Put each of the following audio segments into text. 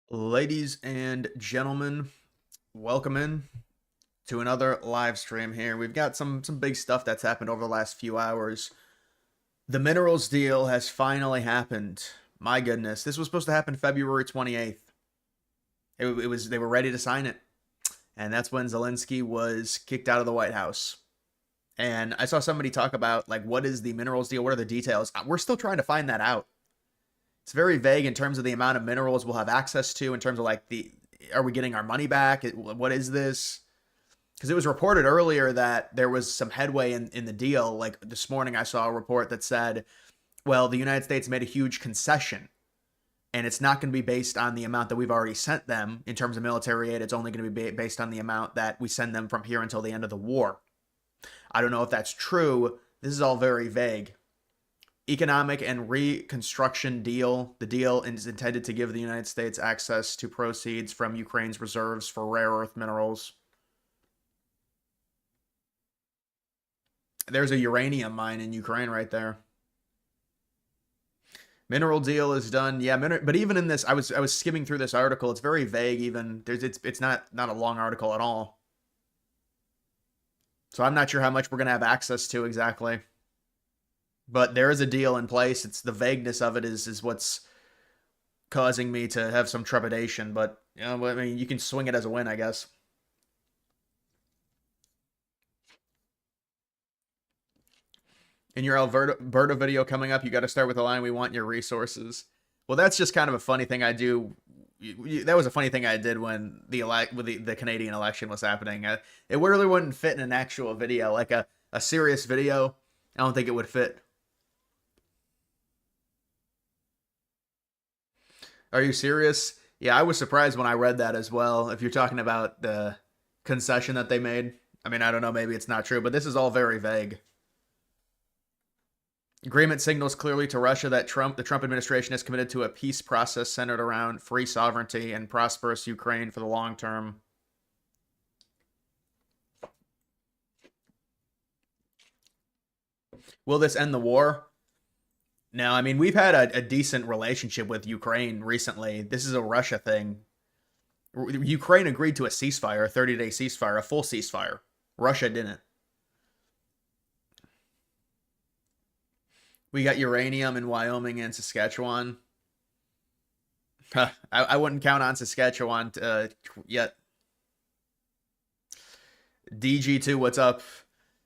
Ladies and gentlemen, welcome in to another live stream here. We've got some big stuff that's happened over the last few hours. The minerals deal has finally happened. My goodness, this was supposed to happen February 28th. It was they were ready to sign it. And that's when Zelensky was kicked out of the White House. And I saw somebody talk about like what is the minerals deal? What are the details? We're still trying to find that out. It's very vague in terms of the amount of minerals we'll have access to, in terms of like are we getting our money back? What is this? Because it was reported earlier that there was some headway in the deal. Like this morning, I saw a report that said, well, the United States made a huge concession, and it's not going to be based on the amount that we've already sent them in terms of military aid. It's only going to be based on the amount that we send them from here until the end of the war. I don't know if that's true. This is all very vague. Economic and reconstruction deal. The deal is intended to give the United States access to proceeds from Ukraine's reserves for rare earth minerals. There's a uranium mine in Ukraine right there. Mineral deal is done. Yeah, but even in this, I was skimming through this article. It's very vague. Even it's not a long article at all. So I'm not sure how much we're gonna have access to exactly. But there is a deal in place. It's the vagueness of it is what's causing me to have some trepidation. But you know, I mean, you can swing it as a win, I guess. In your Alberta video coming up, you got to start with the line, "We want your resources." Well, that's just kind of a funny thing I do. That was a funny thing I did when the Canadian election was happening. It really wouldn't fit in an actual video, like a serious video. I don't think it would fit. Are you serious? Yeah, I was surprised when I read that as well. If you're talking about the concession that they made, I mean, I don't know, maybe it's not true, but this is all very vague. Agreement signals clearly to Russia that the Trump administration is committed to a peace process centered around free sovereignty and prosperous Ukraine for the long term. Will this end the war? No, I mean, we've had a decent relationship with Ukraine recently. This is a Russia thing. Ukraine agreed to a ceasefire, a 30-day ceasefire, a full ceasefire. Russia didn't. We got uranium in Wyoming and Saskatchewan. I wouldn't count on Saskatchewan yet. DG2, what's up?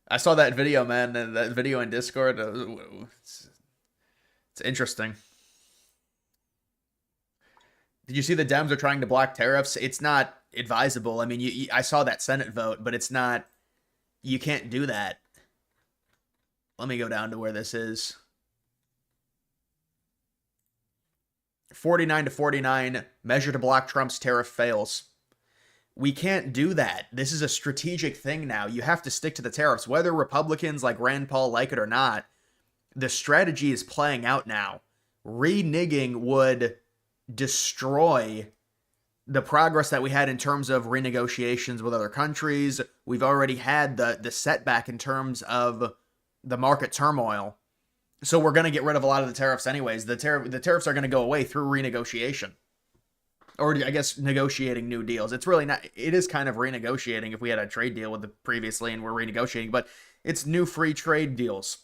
I saw that video, man. That video in Discord. It's interesting. Did you see the Dems are trying to block tariffs? It's not advisable. I mean, I saw that Senate vote, but it's not. You can't do that. Let me go down to where this is. 49 to 49, measure to block Trump's tariff fails. We can't do that. This is a strategic thing now. You have to stick to the tariffs. Whether Republicans like Rand Paul like it or not, the strategy is playing out now. Reneging would destroy the progress that we had in terms of renegotiations with other countries. We've already had the setback in terms of the market turmoil. So we're going to get rid of a lot of the tariffs anyways. The tariffs are going to go away through renegotiation. Or I guess negotiating new deals. It's really not, it is kind of renegotiating if we had a trade deal with the previously and we're renegotiating, but it's new free trade deals.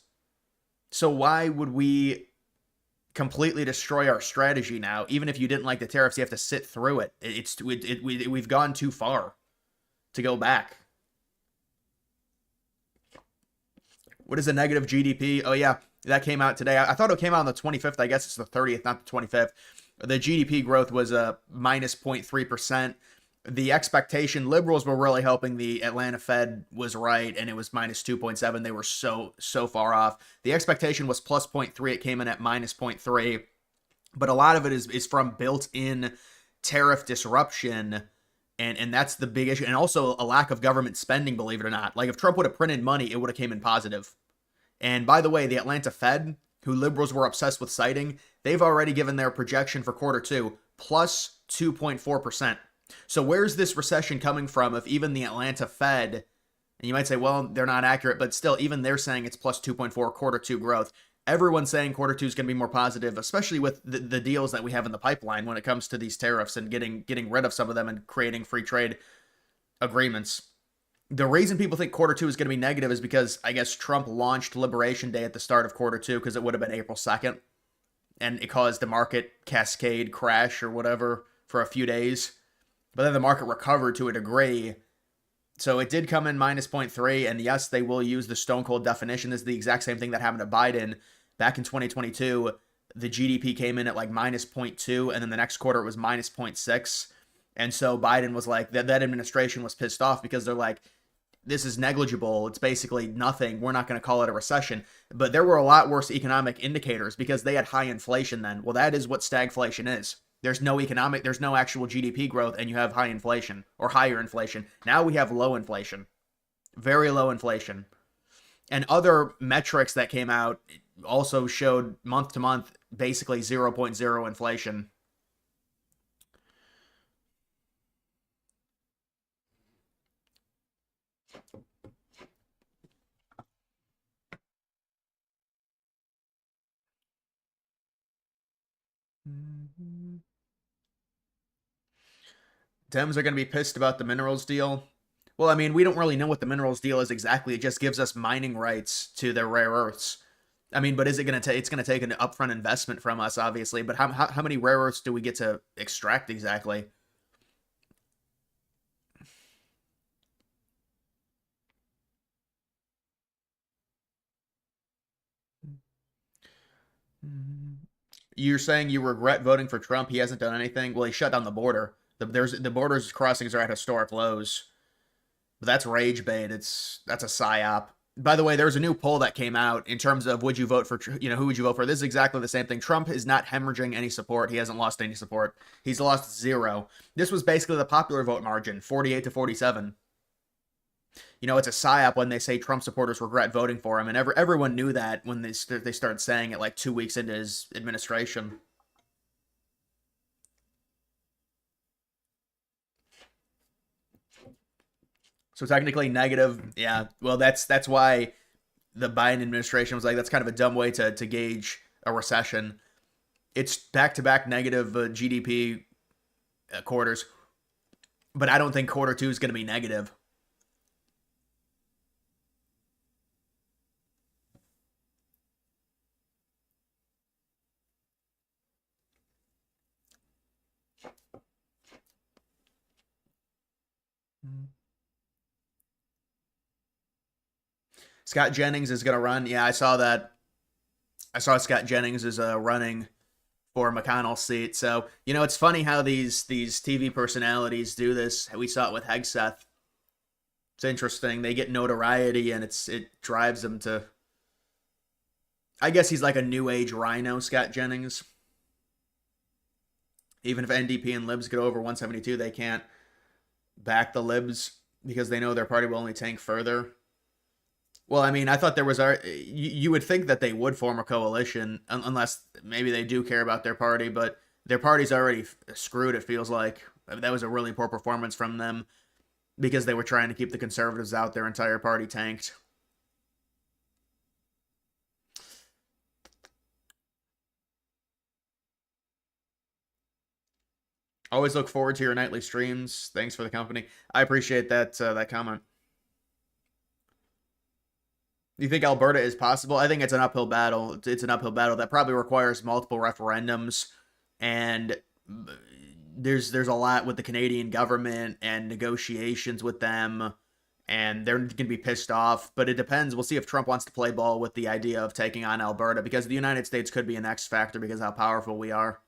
So why would we completely destroy our strategy now? Even if you didn't like the tariffs, you have to sit through it. We've gone too far to go back. What is a negative GDP? Oh yeah, that came out today. I thought it came out on the 25th. I guess it's the 30th, not the 25th. The GDP growth was a minus 0.3%. The expectation, liberals were really hoping the Atlanta Fed was right, and it was minus 2.7. They were so far off. The expectation was plus 0.3. It came in at minus 0.3. But a lot of it is from built-in tariff disruption, and that's the big issue. And also a lack of government spending, believe it or not. Like if Trump would have printed money, it would have came in positive. And by the way, the Atlanta Fed, who liberals were obsessed with citing, they've already given their projection for quarter two, plus 2.4%. So where's this recession coming from if even the Atlanta Fed, and you might say, well, they're not accurate, but still, even they're saying it's plus 2.4 quarter two growth. everyone's saying quarter two is going to be more positive, especially with the deals that we have in the pipeline when it comes to these tariffs and getting rid of some of them and creating free trade agreements. The reason people think quarter two is going to be negative is because I guess Trump launched Liberation Day at the start of quarter two because it would have been April 2nd, and it caused the market cascade crash or whatever for a few days. But then the market recovered to a degree. So it did come in minus 0.3, and yes, they will use the stone cold definition. This is the exact same thing that happened to Biden back in 2022. The GDP came in at like minus 0.2, and then the next quarter it was minus 0.6. And so Biden was like, that administration was pissed off because they're like, this is negligible. It's basically nothing. We're not going to call it a recession. But there were a lot worse economic indicators because they had high inflation then. Well, that is what stagflation is. There's no actual GDP growth, and you have high inflation or higher inflation. Now we have low inflation, very low inflation. And other metrics that came out also showed month to month basically 0.0 inflation. Dems are going to be pissed about the minerals deal. Well, I mean, we don't really know what the minerals deal is exactly. It just gives us mining rights to the rare earths. I mean, but is it going to take? It's going to take an upfront investment from us, obviously. But how many rare earths do we get to extract exactly? You're saying you regret voting for Trump? He hasn't done anything. Well, he shut down the border. The borders crossings are at historic lows. But that's rage bait. That's a psyop. By the way, there's a new poll that came out in terms of would you vote for, who would you vote for? This is exactly the same thing. Trump is not hemorrhaging any support. He hasn't lost any support. He's lost 0. This was basically the popular vote margin, 48 to 47. It's a psyop when they say Trump supporters regret voting for him, and everyone knew that when they started saying it like 2 weeks into his administration. So technically negative, yeah. Well, that's why the Biden administration was like, that's kind of a dumb way to gauge a recession. It's back-to-back negative GDP quarters, but I don't think quarter two is going to be negative. Scott Jennings is going to run. Yeah, I saw that. I saw Scott Jennings is running for McConnell's seat. So, it's funny how these TV personalities do this. We saw it with Hegseth. It's interesting. They get notoriety, and it drives them to. I guess he's like a new age rhino, Scott Jennings. Even if NDP and Libs get over 172, they can't back the Libs because they know their party will only tank further. Well, I mean, I thought there was you would think that they would form a coalition unless maybe they do care about their party, but their party's already screwed, it feels like. That was a really poor performance from them because they were trying to keep the conservatives out. Their entire party tanked. Always look forward to your nightly streams. Thanks for the company. I appreciate that comment. Do you think Alberta is possible? I think it's an uphill battle. It's an uphill battle that probably requires multiple referendums, and there's a lot with the Canadian government and negotiations with them, and they're going to be pissed off. But it depends. We'll see if Trump wants to play ball with the idea of taking on Alberta, because the United States could be an X factor because of how powerful we are.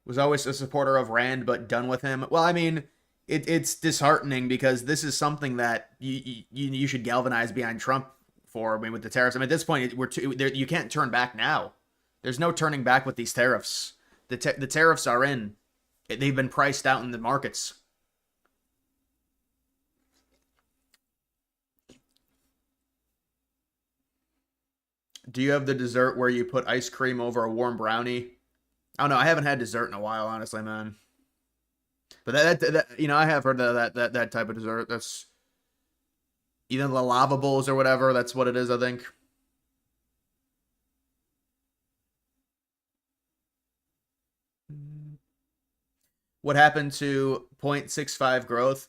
Was always a supporter of Rand, but done with him. Well, I mean, it's disheartening because this is something that you should galvanize behind Trump for. I mean, with the tariffs. I mean, at this point, you can't turn back now. There's no turning back with these tariffs. The tariffs are in. They've been priced out in the markets. Do you have the dessert where you put ice cream over a warm brownie? Oh no, I haven't had dessert in a while, honestly, man. But that I have heard of that type of dessert. Either the lavables or whatever. That's what it is, I think. What happened to 0.65 growth?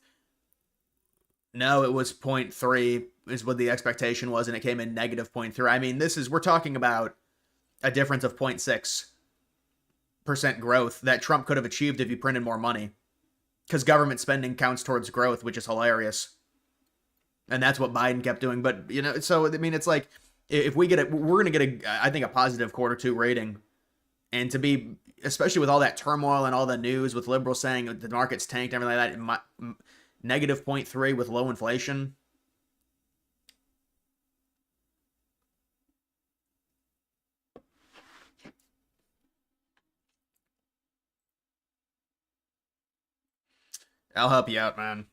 No, it was zero point 0.3 is what the expectation was, and it came in negative 0.3. I mean, we're talking about a difference of 0.6% growth that Trump could have achieved if he printed more money. Because government spending counts towards growth, which is hilarious. And that's what Biden kept doing. But, so, I mean, it's like, if we get it, we're going to get, I think, a positive Q2 rating. And to be, especially with all that turmoil and all the news with liberals saying the market's tanked and everything like that, negative 0.3 with low inflation. I'll help you out, man.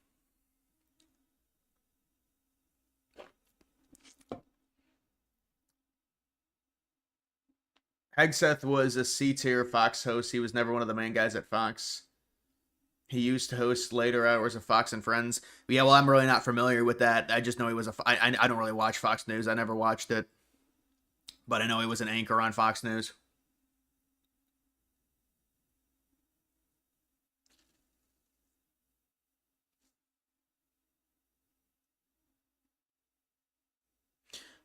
Hegseth was a C-tier Fox host. He was never one of the main guys at Fox. He used to host later hours of Fox and Friends. But yeah, well, I'm really not familiar with that. I just know he was I don't really watch Fox News. I never watched it. But I know he was an anchor on Fox News.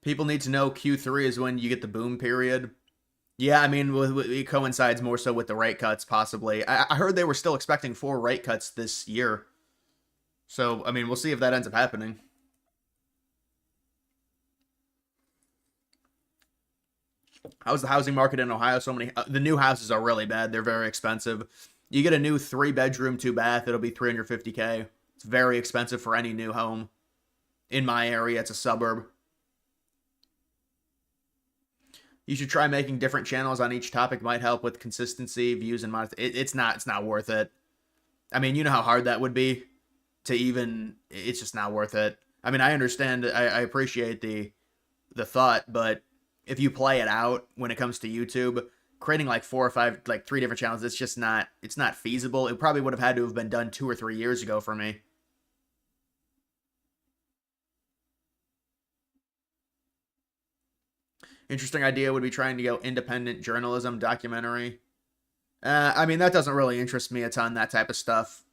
People need to know Q3 is when you get the boom period. Yeah, I mean, it coincides more so with the rate cuts, possibly. I heard they were still expecting 4 rate cuts this year. So, I mean, we'll see if that ends up happening. How's the housing market in Ohio? So many. The new houses are really bad. They're very expensive. You get a new 3-bedroom, 2-bath, it'll be $350K. It's very expensive for any new home. In my area, it's a suburb. You should try making different channels on each topic. Might help with consistency, views, and it's not worth it. I mean, you know how hard that would be to even. It's just not worth it. I mean, I understand. I appreciate the thought, but if you play it out when it comes to YouTube, creating like 4 or 5, like 3 different channels, it's just not. It's not feasible. It probably would have had to have been done 2 or 3 years ago for me. Interesting idea would be trying to go independent journalism documentary. I mean, that doesn't really interest me a ton, that type of stuff.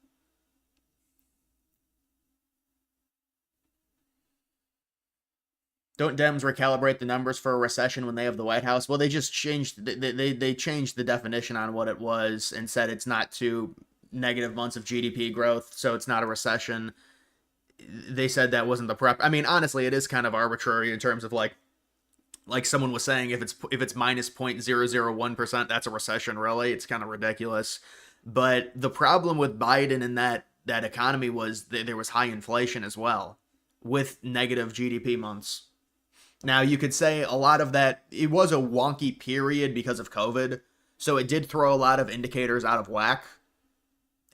Don't Dems recalibrate the numbers for a recession when they have the White House? Well, they just changed they changed the definition on what it was and said it's not 2 negative months of GDP growth, so it's not a recession. They said that wasn't the prep. I mean, honestly, it is kind of arbitrary in terms of like someone was saying, if it's minus 0.001%, that's a recession. Really, it's kind of ridiculous. But the problem with Biden and that economy was there was high inflation as well, with negative GDP months. Now you could say a lot of that, it was a wonky period because of COVID, so it did throw a lot of indicators out of whack.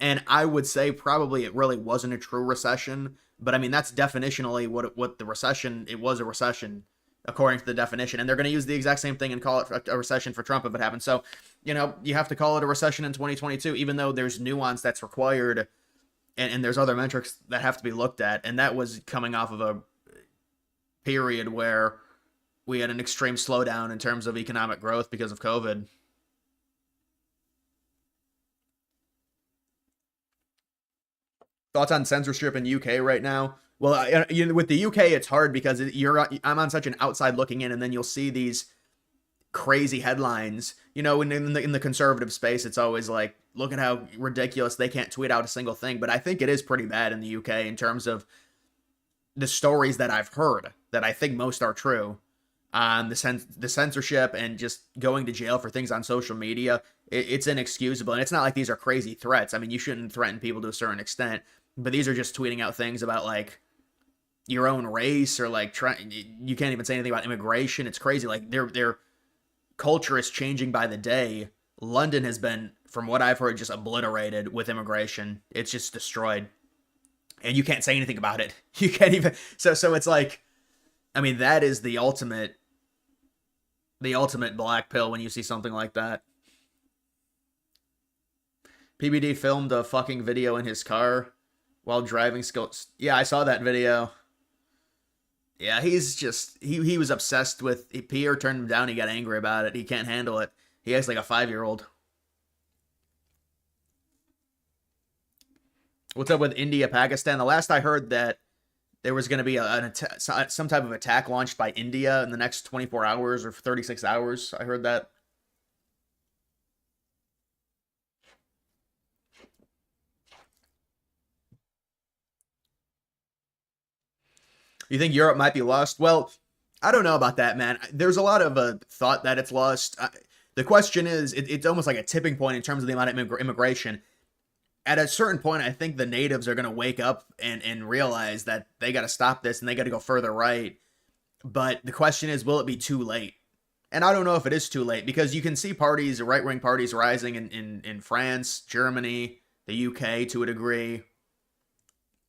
And I would say probably it really wasn't a true recession, but I mean that's definitionally what the recession, it was a recession according to the definition, and they're going to use the exact same thing and call it a recession for Trump if it happens. So, you have to call it a recession in 2022, even though there's nuance that's required, and there's other metrics that have to be looked at, and that was coming off of a period where we had an extreme slowdown in terms of economic growth because of COVID. Thoughts on censorship in UK right now? Well, with the UK, it's hard because I'm on such an outside looking in, and then you'll see these crazy headlines. In the conservative space, it's always like, look at how ridiculous they can't tweet out a single thing. But I think it is pretty bad in the UK in terms of the stories that I've heard, that I think most are true, on the censorship and just going to jail for things on social media. It's inexcusable, and it's not like these are crazy threats. I mean, you shouldn't threaten people to a certain extent, but these are just tweeting out things about like your own race, or like you can't even say anything about immigration. It's crazy. Like their culture is changing by the day. London has been, from what I've heard, just obliterated with immigration. It's just destroyed, and you can't say anything about it. You can't even. So it's like, I mean, that is the ultimate black pill when you see something like that. PBD filmed a fucking video in his car while driving skills. Yeah, I saw that video. Yeah, he's just he was obsessed with Pierre turned him down. He got angry about it. He can't handle it. He acts like a 5-year-old. What's up with India, Pakistan? The last I heard that there was going to be some type of attack launched by India in the next 24 hours or 36 hours. I heard that. You think Europe might be lost? Well, I don't know about that, man. There's a lot of thought that it's lost. The question is, it's almost like a tipping point in terms of the amount of immigration. At a certain point, I think the natives are going to wake up and realize that they got to stop this and they got to go further right. But the question is, will it be too late? And I don't know if it is too late because you can see parties, right-wing parties rising in France, Germany, the UK to a degree.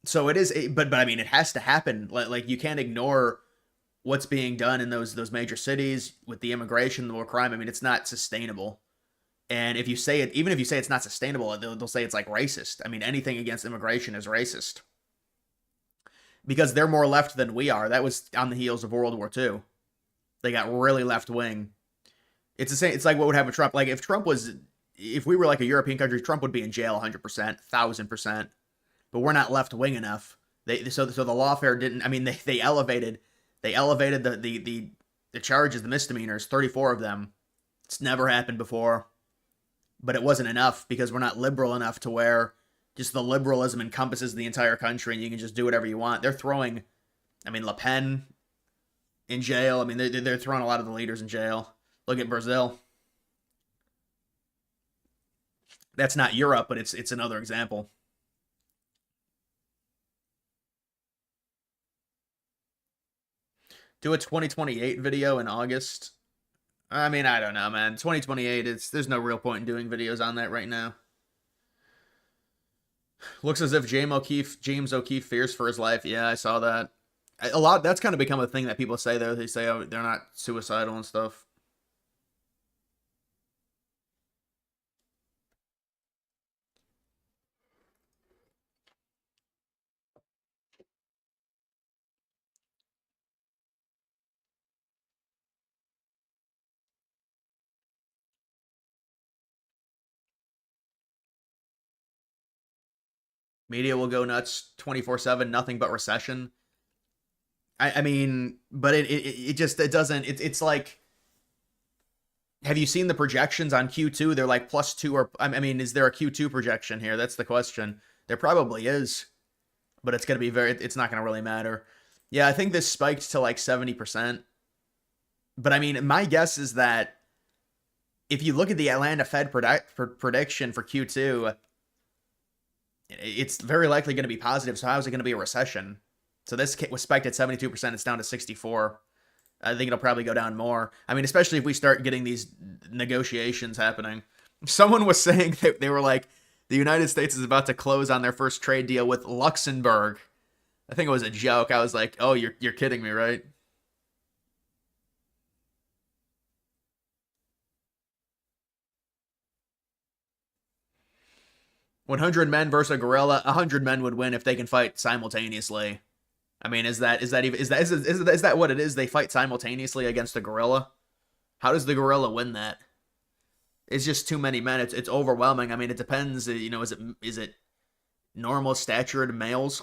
So it is, but I mean, it has to happen. Like you can't ignore what's being done in those major cities with the immigration, the war crime. I mean, it's not sustainable. And if you say it, even if you say it's not sustainable, they'll say it's like racist. I mean, anything against immigration is racist because they're more left than we are. That was on the heels of World War II. They got really left wing. It's the same. It's like what would happen with Trump. Like if we were like a European country, Trump would be in jail 100%, 1,000%. But we're not left wing enough. So the lawfare didn't. I mean, they elevated the charges, the misdemeanors, 34 of them. It's never happened before. But it wasn't enough because we're not liberal enough to where just the liberalism encompasses the entire country and you can just do whatever you want. They're throwing, I mean, Le Pen in jail. I mean, they're throwing a lot of the leaders in jail. Look at Brazil. That's not Europe, but it's another example. Do a 2028 video in August. I mean, I don't know, man. 2028, there's no real point in doing videos on that right now. Looks as if James O'Keefe fears for his life. Yeah, I saw that. That's kind of become a thing that people say though. They say, oh, they're not suicidal and stuff. Media will go nuts 24/7, nothing but recession. I mean, but it just it doesn't. It's like, have you seen the projections on Q2? They're like +2 or I mean, is there a Q2 projection here? That's the question. There probably is, but it's gonna be it's not gonna really matter. Yeah, I think this spiked to like 70%. But I mean, my guess is that if you look at the Atlanta Fed prediction for Q2, it's very likely going to be positive. So how is it going to be a recession? So this was spiked at 72%. It's down to 64. I think it'll probably go down more. I mean, especially if we start getting these negotiations happening. Someone was saying that they were like, the United States is about to close on their first trade deal with Luxembourg. I think it was a joke. I was like, oh, you're kidding me, right? $100 men versus a gorilla. 100 men would win if they can fight simultaneously. I mean, is that even is that what it is? They fight simultaneously against a gorilla. How does the gorilla win that? It's just too many men. It's overwhelming. I mean, it depends. You know, is it normal statured males?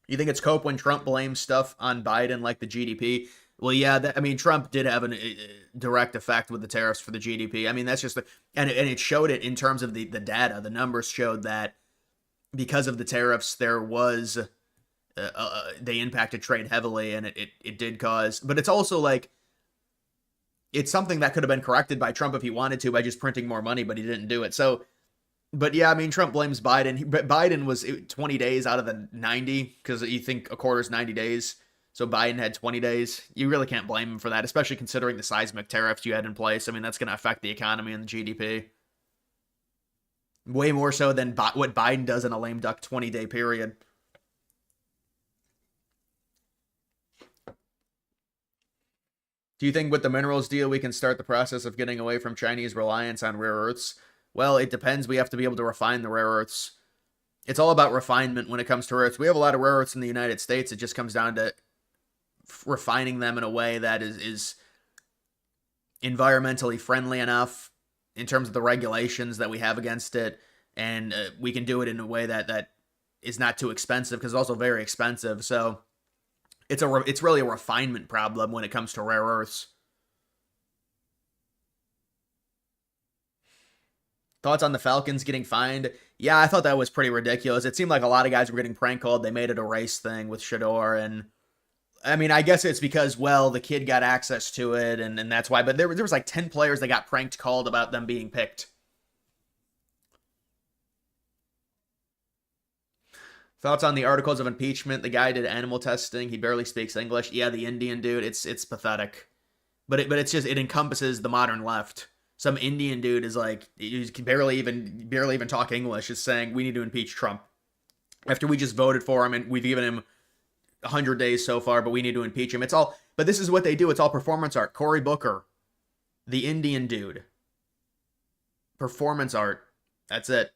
You think it's cope when Trump blames stuff on Biden like the GDP? Well, yeah, I mean, Trump did have a direct effect with the tariffs for the GDP. I mean, that's just and it showed it in terms of the data. The numbers showed that because of the tariffs, there was they impacted trade heavily, and it did cause. But it's also like it's something that could have been corrected by Trump if he wanted to by just printing more money, but he didn't do it. So, but yeah, I mean, Trump blames Biden. But Biden was 20 days out of the 90 because you think a quarter is 90 days. So Biden had 20 days. You really can't blame him for that, especially considering the seismic tariffs you had in place. I mean, that's going to affect the economy and the GDP. Way more so than what Biden does in a lame duck 20-day period. Do you think with the minerals deal we can start the process of getting away from Chinese reliance on rare earths? Well, it depends. We have to be able to refine the rare earths. It's all about refinement when it comes to rare earths. We have a lot of rare earths in the United States. It just comes down to refining them in a way that is environmentally friendly enough in terms of the regulations that we have against it, and we can do it in a way that is not too expensive because it's also very expensive. So it's really a refinement problem when it comes to rare earths. Thoughts on the Falcons getting fined? Yeah, I thought that was pretty ridiculous. It seemed like a lot of guys were getting prank called. They made it a race thing with Shador, and I mean, I guess it's because, well, the kid got access to it, and that's why. But there was like 10 players that got pranked called about them being picked. Thoughts on the articles of impeachment? The guy did animal testing. He barely speaks English. Yeah, the Indian dude. It's pathetic. But it's just it encompasses the modern left. Some Indian dude is like he can barely even talk English. Is saying we need to impeach Trump after we just voted for him and we've given him 100 days so far, but we need to impeach him. It's all. But this is what they do. It's all performance art. Cory Booker, the Indian dude, performance art. That's it.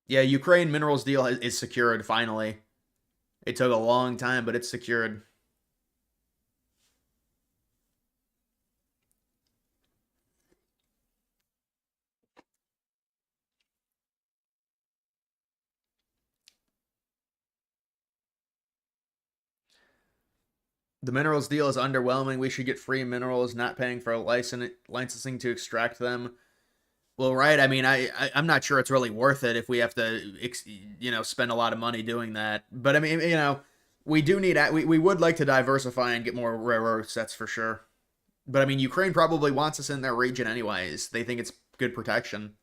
Yeah, Ukraine minerals deal is secured finally. It took a long time, but it's secured. The minerals deal is underwhelming. We should get free minerals, not paying for licensing to extract them. Well, right. I mean, I'm not sure it's really worth it if we have to, spend a lot of money doing that. But I mean, we do need we would like to diversify and get more rare earths. That's for sure. But I mean, Ukraine probably wants us in their region anyways. They think it's good protection.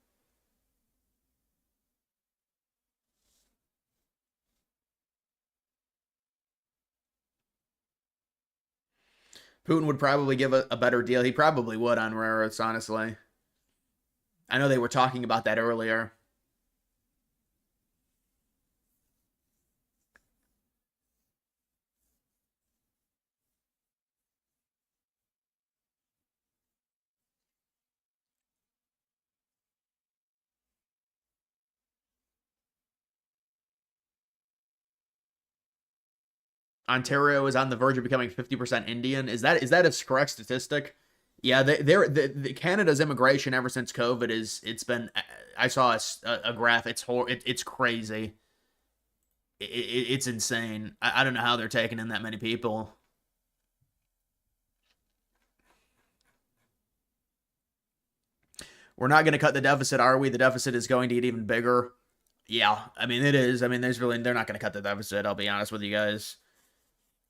Putin would probably give a better deal. He probably would on rare earths, honestly. I know they were talking about that earlier. Ontario is on the verge of becoming 50% Indian. Is that a correct statistic? Yeah, Canada's immigration ever since COVID is it's been. I saw a graph. It's crazy. It's insane. I don't know how they're taking in that many people. We're not going to cut the deficit, are we? The deficit is going to get even bigger. Yeah, I mean it is. I mean they're not going to cut the deficit. I'll be honest with you guys.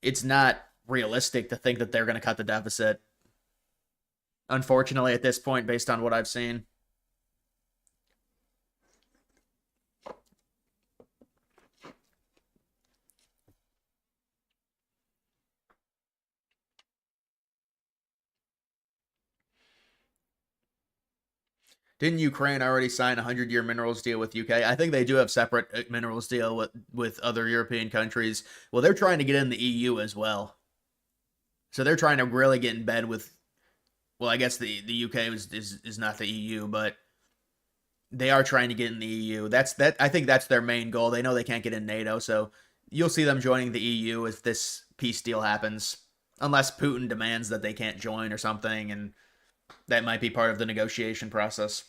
It's not realistic to think that they're going to cut the deficit. Unfortunately, at this point, based on what I've seen. Didn't Ukraine already sign a 100-year minerals deal with UK? I think they do have separate minerals deal with other European countries. Well, they're trying to get in the EU as well. So they're trying to really get in bed with. Well, I guess the UK is not the EU, but they are trying to get in the EU. I think that's their main goal. They know they can't get in NATO, so you'll see them joining the EU if this peace deal happens, unless Putin demands that they can't join or something, and that might be part of the negotiation process.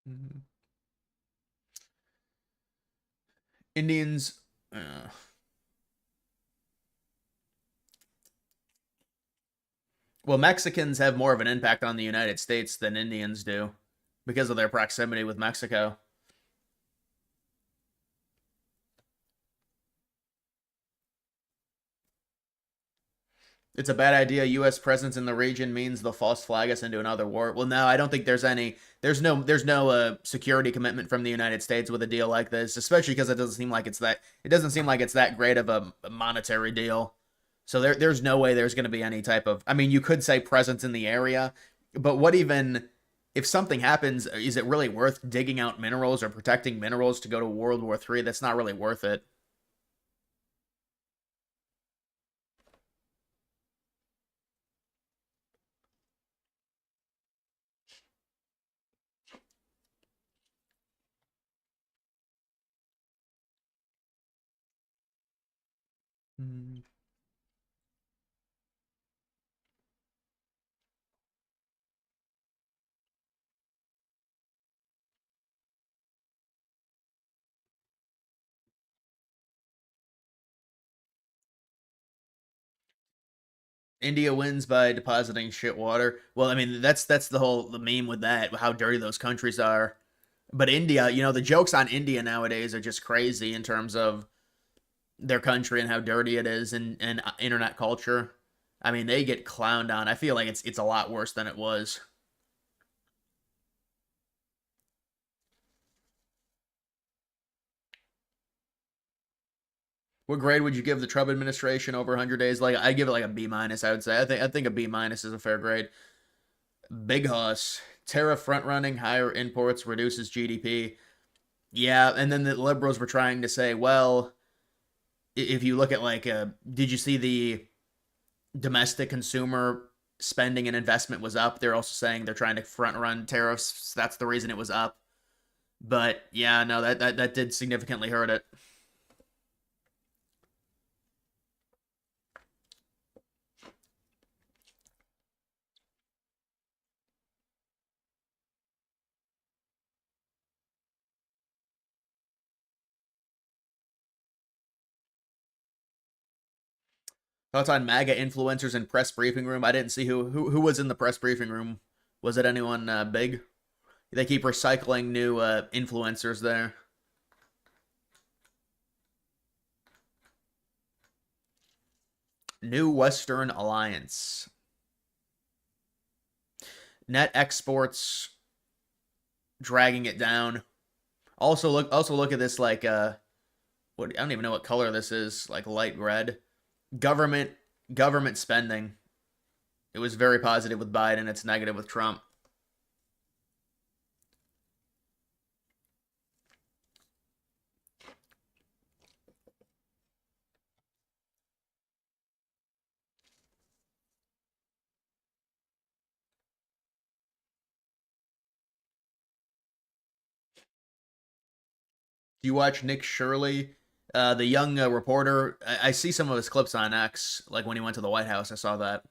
Mhm. Indians. Well, Mexicans have more of an impact on the United States than Indians do because of their proximity with Mexico. It's a bad idea. U.S. presence in the region means they'll false flag us into another war. Well, no, I don't think there's any. There's no security commitment from the United States with a deal like this, especially because it doesn't seem like it's that. It doesn't seem like it's that great of a monetary deal. So there's no way there's going to be any type of. I mean, you could say presence in the area, but what even if something happens? Is it really worth digging out minerals or protecting minerals to go to World War III? That's not really worth it. Hmm. India wins by depositing shit water. Well, I mean that's the meme with that, how dirty those countries are. But India, the jokes on India nowadays are just crazy in terms of their country and how dirty it is and internet culture. I mean, they get clowned on. I feel like it's a lot worse than it was. What grade would you give the Trump administration over 100 days? Like I give it like a B minus. I would say. I think a B minus is a fair grade. Big Hoss. Tariff front running, higher imports reduces GDP. Yeah, and then the liberals were trying to say, well, if you look at did you see the domestic consumer spending and investment was up? They're also saying they're trying to front run tariffs. That's the reason it was up. But yeah, no, that did significantly hurt it. Thoughts on MAGA influencers in press briefing room? I didn't see who was in the press briefing room. Was it anyone big? They keep recycling new influencers there. New Western Alliance. Net exports dragging it down. Also look at this what I don't even know what color this is, like light red. Government government spending. It was very positive with Biden, it's negative with Trump. Do you watch Nick Shirley, the young reporter? I see some of his clips on X, like when he went to the White House. I saw that.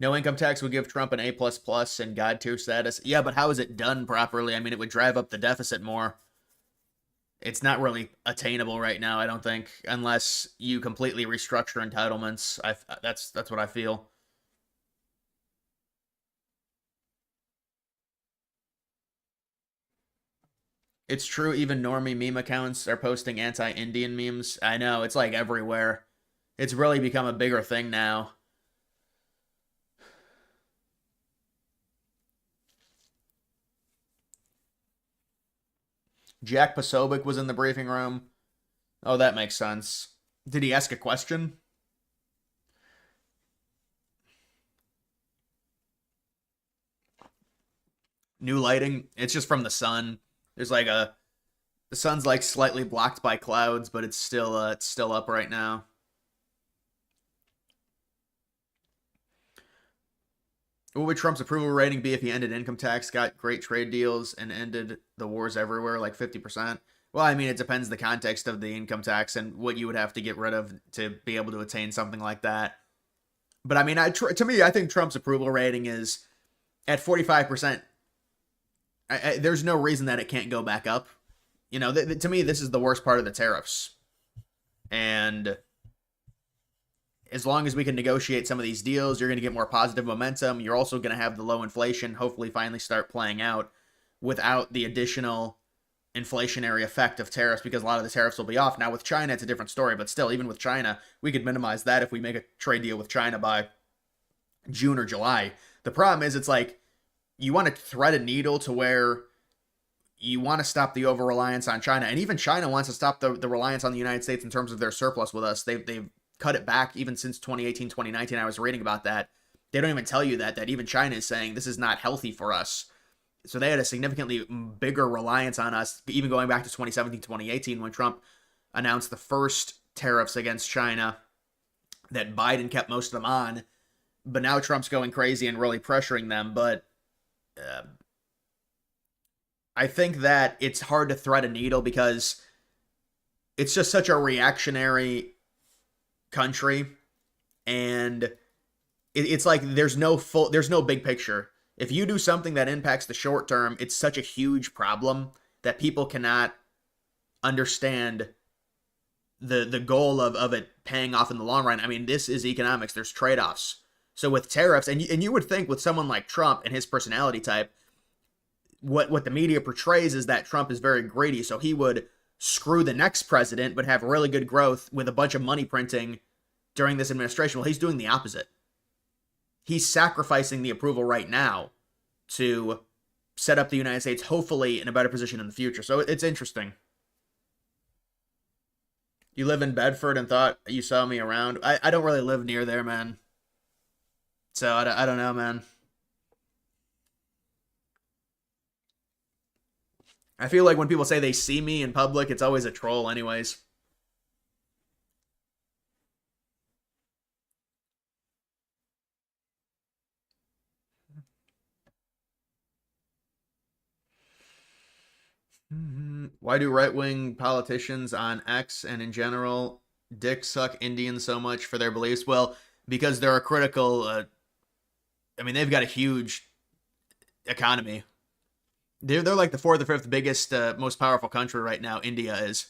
No income tax would give Trump an A plus plus and God tier status. Yeah, but how is it done properly? I mean, it would drive up the deficit more. It's not really attainable right now, I don't think, unless you completely restructure entitlements. That's what I feel. It's true. Even normie meme accounts are posting anti-Indian memes. I know it's like everywhere. It's really become a bigger thing now. Jack Posobiec was in the briefing room. Oh, that makes sense. Did he ask a question? New lighting. It's just from the sun. There's like a the sun's like slightly blocked by clouds, but it's still up right now. What would Trump's approval rating be if he ended income tax, got great trade deals, and ended the wars everywhere, like 50%? Well, I mean, it depends the context of the income tax and what you would have to get rid of to be able to attain something like that. But I mean, to me, I think Trump's approval rating is at 45%. There's no reason that it can't go back up. To me, this is the worst part of the tariffs. And as long as we can negotiate some of these deals, you're going to get more positive momentum. You're also going to have the low inflation hopefully finally start playing out without the additional inflationary effect of tariffs because a lot of the tariffs will be off. Now with China, it's a different story, but still, even with China, we could minimize that if we make a trade deal with China by June or July. The problem is, it's like you want to thread a needle to where you want to stop the over reliance on China, and even China wants to stop the reliance on the United States in terms of their surplus with us. They've cut it back even since 2018, 2019. I was reading about that. They don't even tell you that even China is saying this is not healthy for us. So they had a significantly bigger reliance on us, even going back to 2017, 2018, when Trump announced the first tariffs against China that Biden kept most of them on. But now Trump's going crazy and really pressuring them. But I think that it's hard to thread a needle because it's just such a reactionary country, and it's like there's no big picture. If you do something that impacts the short term, it's such a huge problem that people cannot understand the goal of it paying off in the long run. I mean, this is economics. There's trade-offs. So with tariffs, and you would think with someone like Trump and his personality type, what the media portrays is that Trump is very greedy, so he would screw the next president but have really good growth with a bunch of money printing during this administration. Well, he's doing the opposite. He's sacrificing the approval right now to set up the United States, hopefully, in a better position in the future. So it's interesting. You live in Bedford and thought you saw me around. I don't really live near there, man. So I don't know, man. I feel like when people say they see me in public, it's always a troll anyways. Why do right-wing politicians on X and in general dick suck Indians so much for their beliefs? Well, because they're a critical. I mean, they've got a huge economy. They're like the fourth or fifth biggest, most powerful country right now. India is,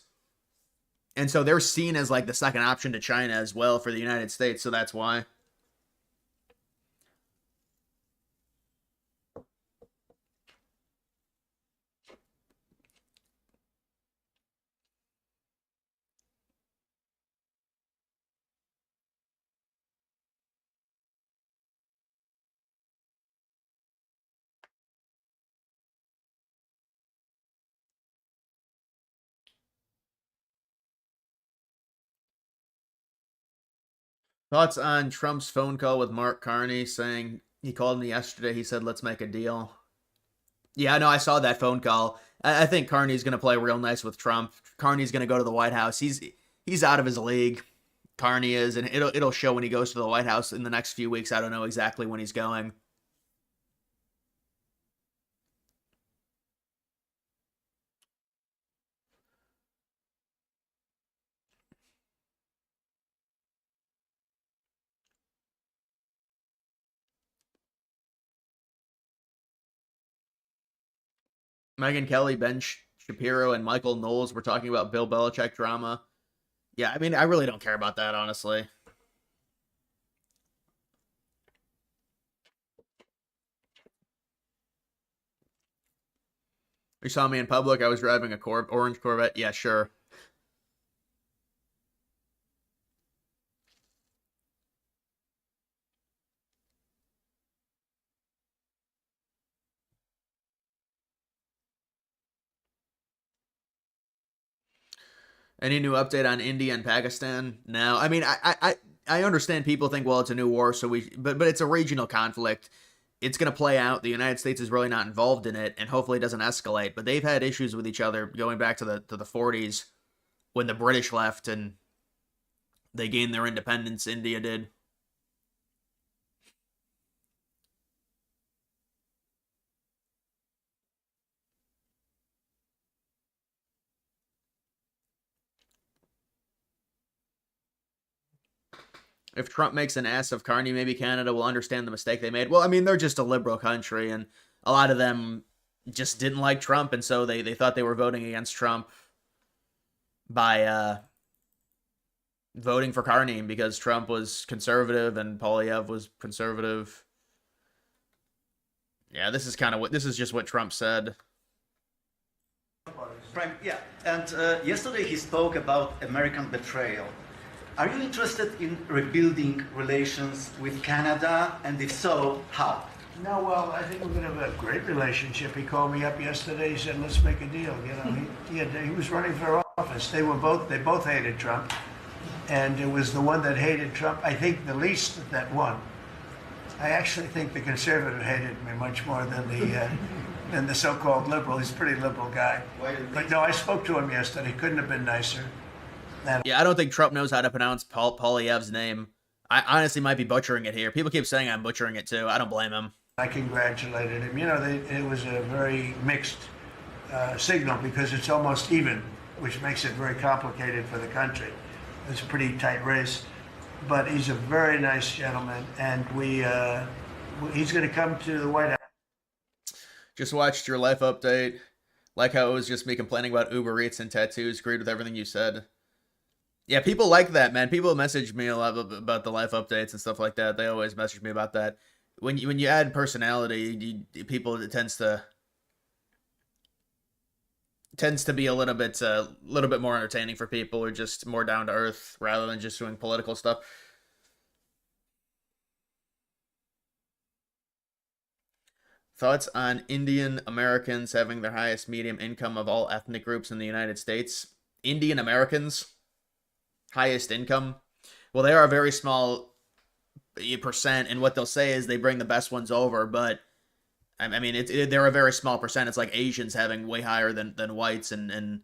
and so they're seen as like the second option to China as well for the United States. So that's why. Thoughts on Trump's phone call with Mark Carney saying he called me yesterday. He said, let's make a deal. Yeah, no, I saw that phone call. I think Carney's going to play real nice with Trump. Carney's going to go to the White House. He's out of his league. Carney is, and it'll show when he goes to the White House in the next few weeks. I don't know exactly when he's going. Megyn Kelly, Ben Shapiro, and Michael Knowles were talking about Bill Belichick drama. Yeah, I mean, I really don't care about that, honestly. You saw me in public. I was driving a orange Corvette. Yeah, sure. Any new update on India and Pakistan? No. I mean, I understand people think, well, it's a new war, so but it's a regional conflict. It's going to play out. The United States is really not involved in it, and hopefully it doesn't escalate. But they've had issues with each other going back to the 40s when the British left and they gained their independence. India did. If Trump makes an ass of Carney, maybe Canada will understand the mistake they made. Well, I mean, they're just a liberal country, and a lot of them just didn't like Trump, and so they thought they were voting against Trump by voting for Carney because Trump was conservative and Polyev was conservative. Yeah, this is just what Trump said. Yeah, and yesterday he spoke about American betrayal. Are you interested in rebuilding relations with Canada, and if so, how? No, well, I think we're going to have a great relationship. He called me up yesterday. He said, "Let's make a deal." You know, he was running for office. They both hated Trump, and it was the one that hated Trump, I think, the least that won. I actually think the conservative hated me much more than the so-called liberal. He's a pretty liberal guy. But no, I spoke to him yesterday. Couldn't have been nicer. And Yeah, I don't think Trump knows how to pronounce Polyev's name. I honestly might be butchering it here. People keep saying I'm butchering it too. I don't blame him. I congratulated him. You know, it was a very mixed signal because it's almost even, which makes it very complicated for the country. It's a pretty tight race, but he's a very nice gentleman, and he's going to come to the White House. Just watched your life update. Like how it was just me complaining about Uber Eats and tattoos. Agreed with everything you said. Yeah, people like that, man. People message me a lot about the life updates and stuff like that. They always message me about that. When you add personality, people, it tends to be a little bit more entertaining for people, or just more down to earth rather than just doing political stuff. Thoughts on Indian Americans having their highest median income of all ethnic groups in the United States? Indian Americans, highest income. Well, they are a very small percent, and what they'll say is they bring the best ones over, but I mean, they're a very small percent. It's like Asians having way higher than whites, and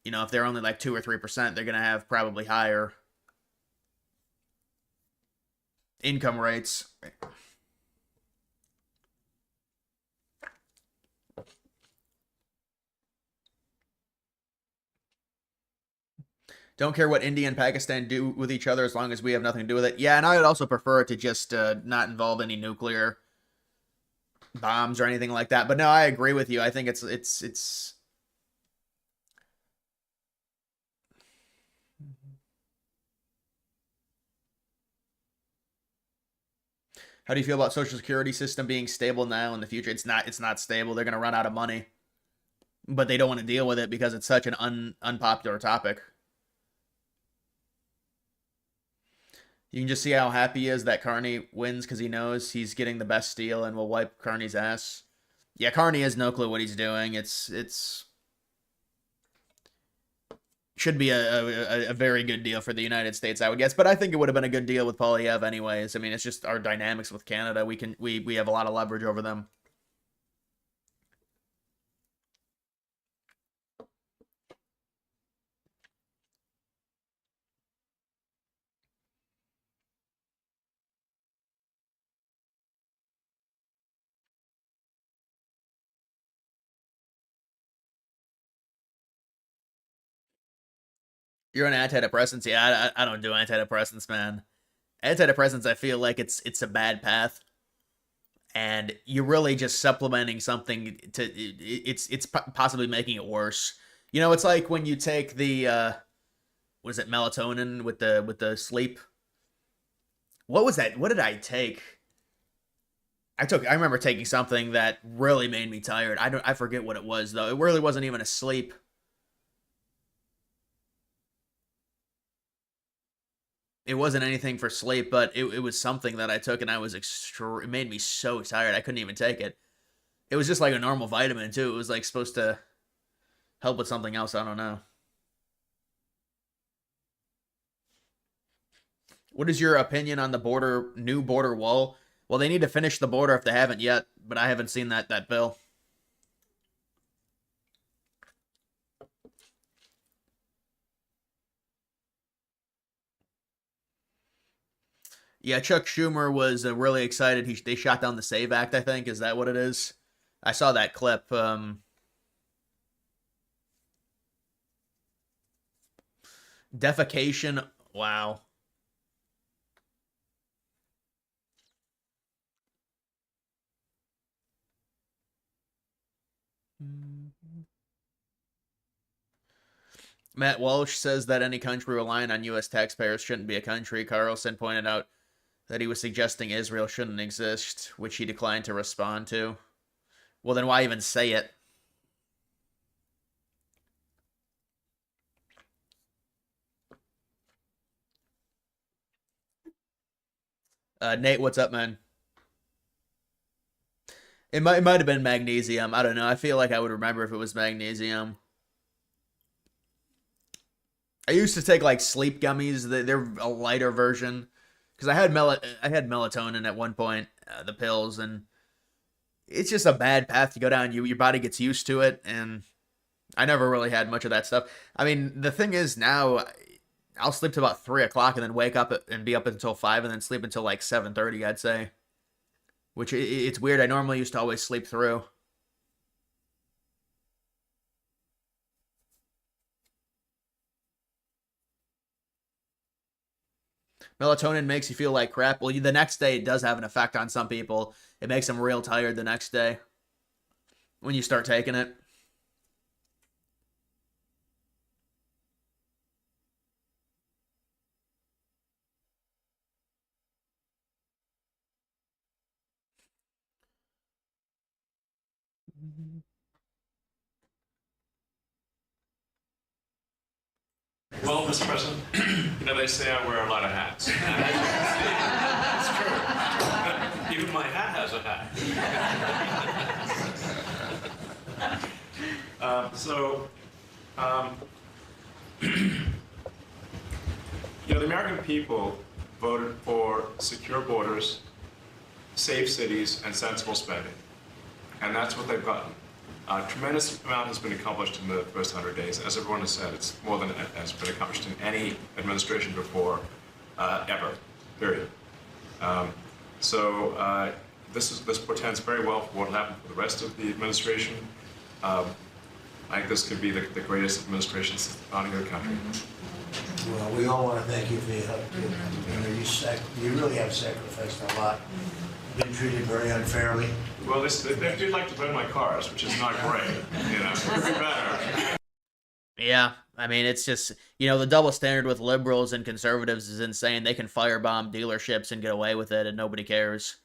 you know, if they're only like 2 or 3%, they're gonna have probably higher income rates. Don't care what India and Pakistan do with each other as long as we have nothing to do with it. Yeah, and I would also prefer it to just not involve any nuclear bombs or anything like that. But no, I agree with you. I think it's. How do you feel about Social Security system being stable now in the future? It's not. It's not stable. They're going to run out of money, but they don't want to deal with it because it's such an unpopular topic. You can just see how happy he is that Carney wins because he knows he's getting the best deal and will wipe Carney's ass. Yeah, Carney has no clue what he's doing. It's should be a very good deal for the United States, I would guess. But I think it would have been a good deal with Polyev anyways. I mean, it's just our dynamics with Canada. We have a lot of leverage over them. You're on antidepressants. Yeah, I don't do antidepressants, man. Antidepressants, I feel like it's a bad path, and you're really just supplementing something to it's possibly making it worse. You know, it's like when you take the what is it, melatonin with the sleep. What was that? What did I take? I remember taking something that really made me tired. I forget what it was though. It really wasn't even a sleep. It wasn't anything for sleep, but it was something that I took, and I was it made me so tired I couldn't even take it. It was just like a normal vitamin too. It was like supposed to help with something else. I don't know. What is your opinion on the new border wall? Well, they need to finish the border if they haven't yet, but I haven't seen that bill. Yeah, Chuck Schumer was really excited. They shot down the Save Act, I think. Is that what it is? I saw that clip. Defecation. Wow. Matt Walsh says that any country relying on U.S. taxpayers shouldn't be a country. Carlson pointed out that he was suggesting Israel shouldn't exist, which he declined to respond to. Well, then why even say it? Nate, what's up, man? It might have been magnesium. I don't know. I feel like I would remember if it was magnesium. I used to take like sleep gummies. They're a lighter version because I had melatonin at one point, the pills, and it's just a bad path to go down. Your body gets used to it, and I never really had much of that stuff. I mean, the thing is now I'll sleep to about 3 o'clock and then wake up and be up until 5 and then sleep until like 7:30. I'd say, which it's weird. I normally used to always sleep through. Melatonin makes you feel like crap. Well, the next day it does have an effect on some people. It makes them real tired the next day when you start taking it. Well, Mr. President, they say I wear a lot of hats. It's true. Even my hat has a hat. The American people voted for secure borders, safe cities, and sensible spending. And that's what they've gotten. A tremendous amount has been accomplished in the first 100 days. As everyone has said, it's more than has been accomplished in any administration before, ever, period. This portends very well for what will happen for the rest of the administration. I think this could be the greatest administration since the founding of the country. Well, we all want to thank you for your help. You really have sacrificed a lot. Been treated very unfairly. Well, they do like to burn my cars, which is not great. It could be better. Yeah, I mean, it's just, the double standard with liberals and conservatives is insane. They can firebomb dealerships and get away with it, and nobody cares.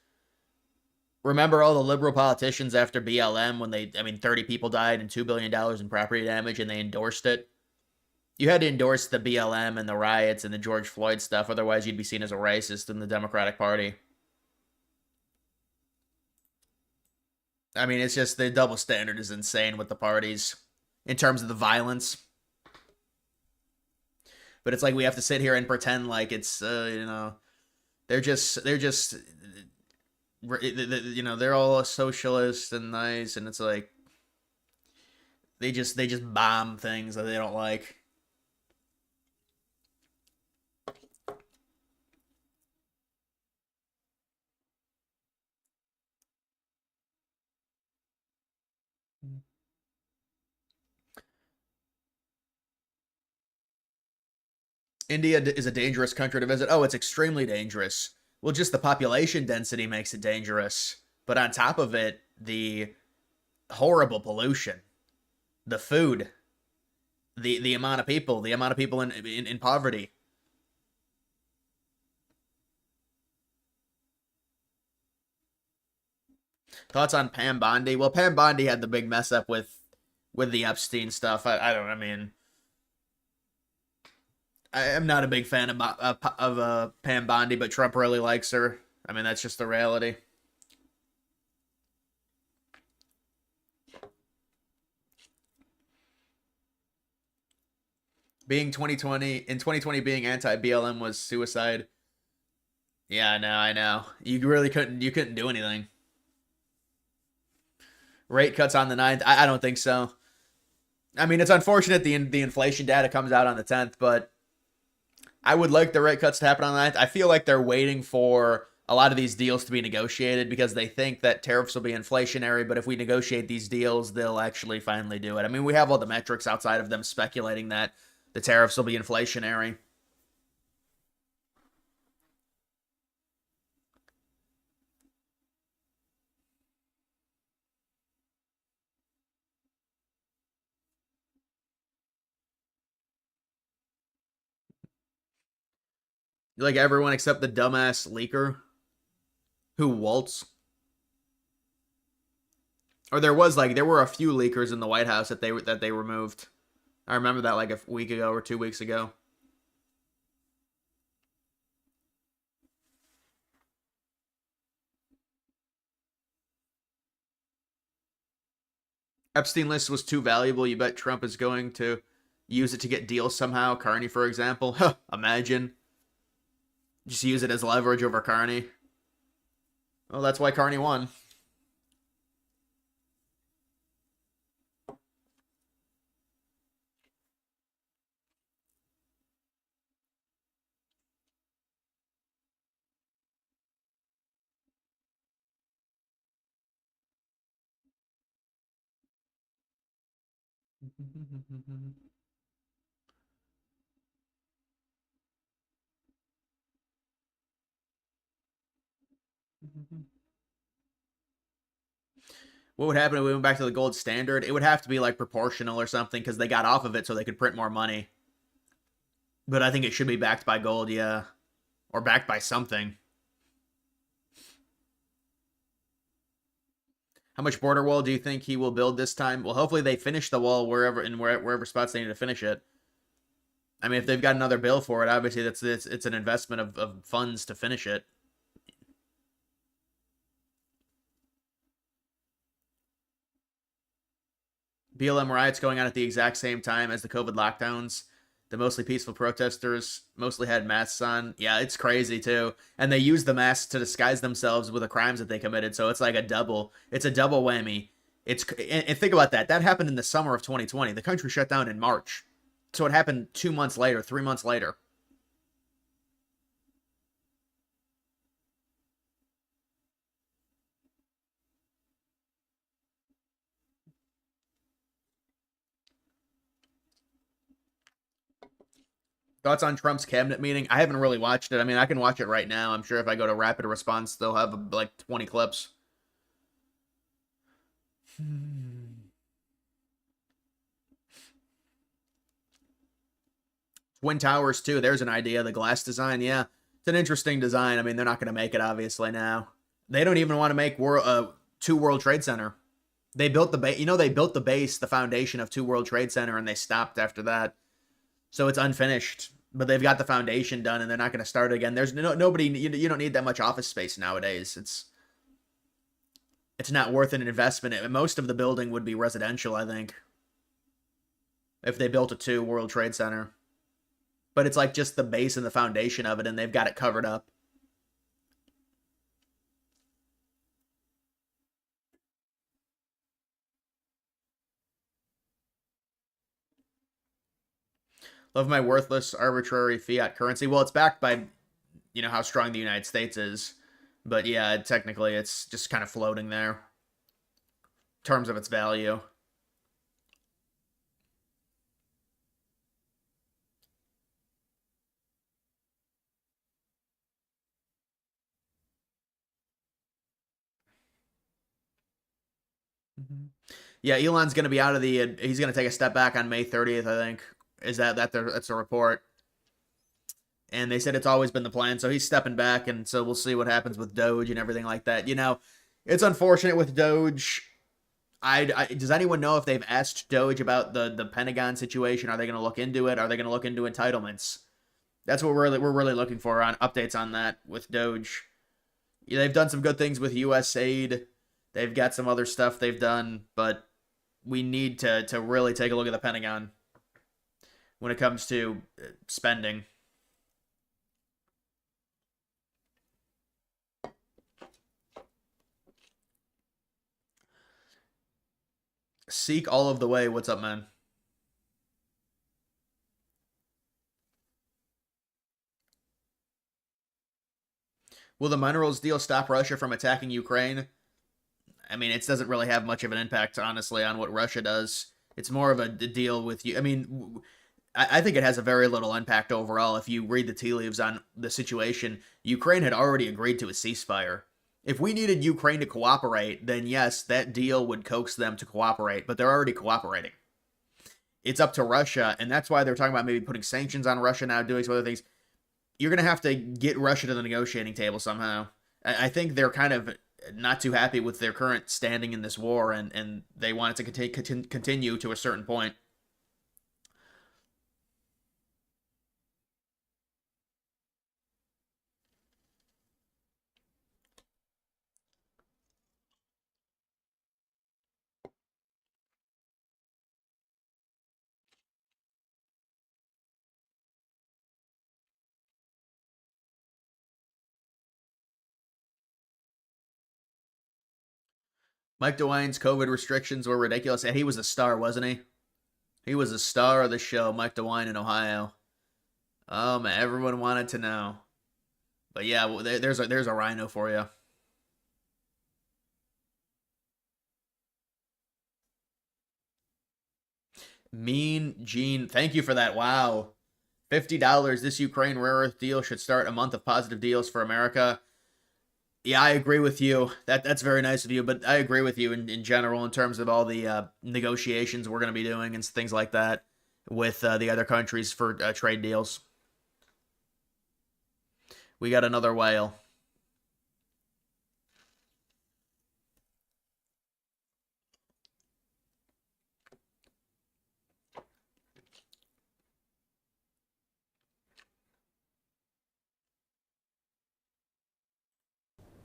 Remember all the liberal politicians after BLM when 30 people died and $2 billion in property damage, and they endorsed it? You had to endorse the BLM and the riots and the George Floyd stuff, otherwise you'd be seen as a racist in the Democratic Party. I mean, it's just the double standard is insane with the parties in terms of the violence. But it's like we have to sit here and pretend like it's, they're all socialist and nice, and it's like they just bomb things that they don't like. India is a dangerous country to visit. Oh, it's extremely dangerous. Well, just the population density makes it dangerous. But on top of it, the horrible pollution, the food, the amount of people, in poverty. Thoughts on Pam Bondi? Well, Pam Bondi had the big mess up with the Epstein stuff. I don't. I mean, I am not a big fan of Pam Bondi, but Trump really likes her. I mean, that's just the reality. Being 2020 being anti-BLM was suicide. Yeah, I know. You really couldn't do anything. Rate cuts on the 9th. I don't think so. I mean, it's unfortunate the inflation data comes out on the 10th, but I would like the rate cuts to happen on the 9th. I feel like they're waiting for a lot of these deals to be negotiated because they think that tariffs will be inflationary, but if we negotiate these deals, they'll actually finally do it. I mean, we have all the metrics outside of them speculating that the tariffs will be inflationary. Like everyone except the dumbass leaker who waltz. Or there were a few leakers in the White House that they removed. I remember that like a week ago or 2 weeks ago. Epstein list was too valuable. You bet Trump is going to use it to get deals somehow. Carney, for example. Huh, imagine. Just use it as leverage over Carney. Well, that's why Carney won. What would happen if we went back to the gold standard? It would have to be like proportional or something because they got off of it so they could print more money. But I think it should be backed by gold, yeah. Or backed by something. How much border wall do you think he will build this time? Well, hopefully they finish the wall wherever spots they need to finish it. I mean, if they've got another bill for it, obviously it's an investment of funds to finish it. BLM riots going on at the exact same time as the COVID lockdowns. The mostly peaceful protesters mostly had masks on. Yeah, it's crazy too. And they use the masks to disguise themselves with the crimes that they committed. So it's like a double. It's a double whammy. And think about that. That happened in the summer of 2020. The country shut down in March. So it happened 2 months later, 3 months later. Thoughts on Trump's cabinet meeting? I haven't really watched it. I mean, I can watch it right now. I'm sure if I go to rapid response, they'll have like 20 clips. Twin Towers too. There's an idea. The glass design, yeah, it's an interesting design. I mean, they're not going to make it obviously now. They don't even want to make two World Trade Center. They built the base. They built the base, the foundation of two World Trade Center, and they stopped after that. So it's unfinished. But they've got the foundation done, and they're not going to start again. There's nobody. You don't need that much office space nowadays. It's not worth an investment. Most of the building would be residential, I think, if they built a two World Trade Center. But it's like just the base and the foundation of it, and they've got it covered up. Love my worthless, arbitrary fiat currency. Well, it's backed by, how strong the United States is. But yeah, technically, it's just kind of floating there in terms of its value. Yeah, Elon's going to be out of the. He's going to take a step back on May 30th, I think. That's a report. And they said it's always been the plan, so he's stepping back, and so we'll see what happens with DOGE and everything like that. It's unfortunate with DOGE. Does anyone know if they've asked DOGE about the Pentagon situation? Are they going to look into it? Are they going to look into entitlements? That's what we're really looking for on updates on that with DOGE. Yeah, they've done some good things with U.S. aid. They've got some other stuff they've done, but we need to really take a look at the Pentagon when it comes to spending. Seek all of the way. What's up, man? Will the minerals deal stop Russia from attacking Ukraine? I mean, it doesn't really have much of an impact, honestly, on what Russia does. It's more of a deal with you. I mean, I think it has a very little impact overall. If you read the tea leaves on the situation, Ukraine had already agreed to a ceasefire. If we needed Ukraine to cooperate, then yes, that deal would coax them to cooperate, but they're already cooperating. It's up to Russia, and that's why they're talking about maybe putting sanctions on Russia now, doing some other things. You're going to have to get Russia to the negotiating table somehow. I think they're kind of not too happy with their current standing in this war, and they want it to continue to a certain point. Mike DeWine's COVID restrictions were ridiculous, and he was a star, wasn't he? He was a star of the show, Mike DeWine in Ohio. Everyone wanted to know. But yeah, there's a rhino for you. Mean Gene, thank you for that. Wow. $50. This Ukraine rare earth deal should start a month of positive deals for America. Yeah, I agree with you. That's very nice of you, but I agree with you in general in terms of all the negotiations we're going to be doing and things like that with the other countries for trade deals. We got another whale.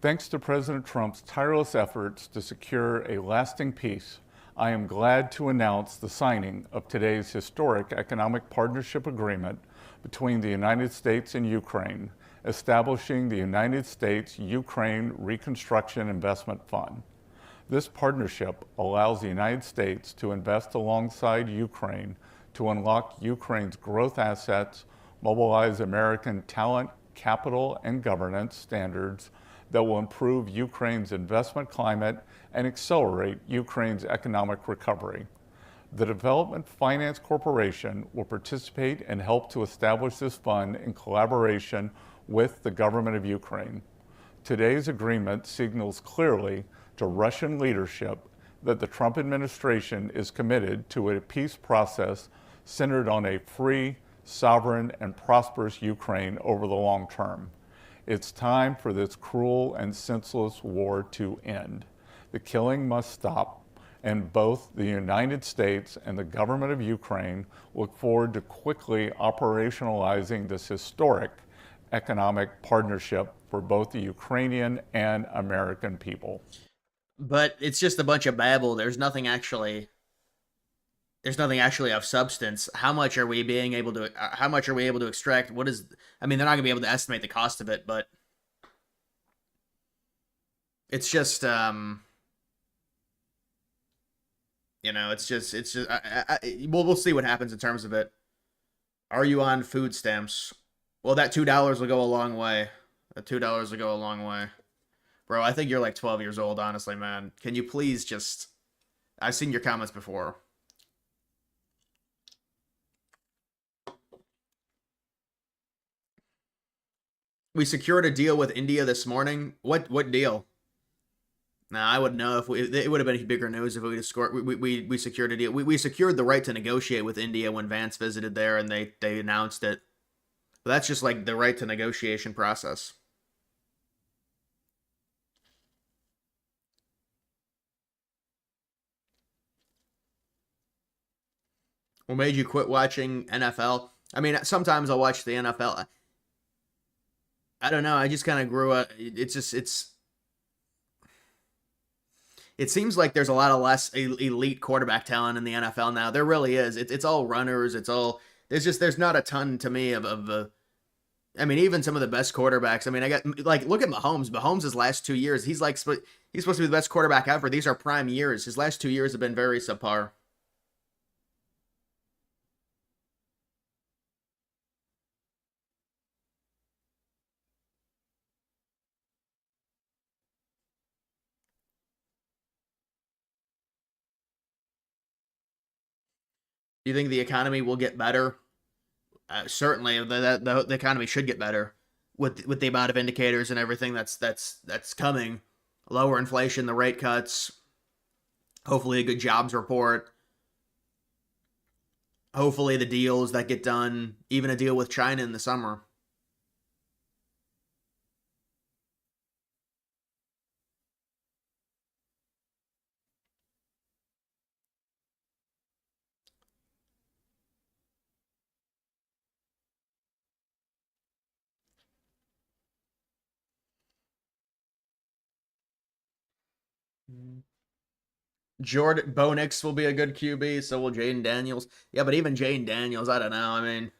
Thanks to President Trump's tireless efforts to secure a lasting peace, I am glad to announce the signing of today's historic economic partnership agreement between the United States and Ukraine, establishing the United States-Ukraine Reconstruction Investment Fund. This partnership allows the United States to invest alongside Ukraine to unlock Ukraine's growth assets, mobilize American talent, capital, and governance standards that will improve Ukraine's investment climate and accelerate Ukraine's economic recovery. The Development Finance Corporation will participate and help to establish this fund in collaboration with the government of Ukraine. Today's agreement signals clearly to Russian leadership that the Trump administration is committed to a peace process centered on a free, sovereign, and prosperous Ukraine over the long term. It's time for this cruel and senseless war to end. The killing must stop, and both the United States and the government of Ukraine look forward to quickly operationalizing this historic economic partnership for both the Ukrainian and American people. But it's just a bunch of babble. There's nothing actually of substance. How much are we able to extract? What is, I mean, they're not going to be able to estimate the cost of it, but it's just, we'll see what happens in terms of it. Are you on food stamps? Well, that $2 will go a long way. That $2 will go a long way. Bro, I think you're like 12 years old, honestly, man. Can you please just, I've seen your comments before. We secured a deal with India this morning. What deal? Now, I would know if it would have been bigger news if we secured a deal. We secured the right to negotiate with India when Vance visited there, and they announced it. But that's just like the right to negotiation process. What made you quit watching NFL? I mean, sometimes I'll watch the NFL. I don't know. I just kind of grew up. It seems like there's a lot of less elite quarterback talent in the NFL now. There really is. It's all runners. There's not a ton to me of I mean, even some of the best quarterbacks. I mean, look at Mahomes. Mahomes' last 2 years, he's supposed to be the best quarterback ever. These are prime years. His last 2 years have been very subpar. Do you think the economy will get better? Certainly, the economy should get better with the amount of indicators and everything that's coming. Lower inflation, the rate cuts, hopefully a good jobs report, hopefully the deals that get done, even a deal with China in the summer. Jordan Bo Nix will be a good QB, so will Jaden Daniels. Yeah, but even Jaden Daniels, I don't know. I mean,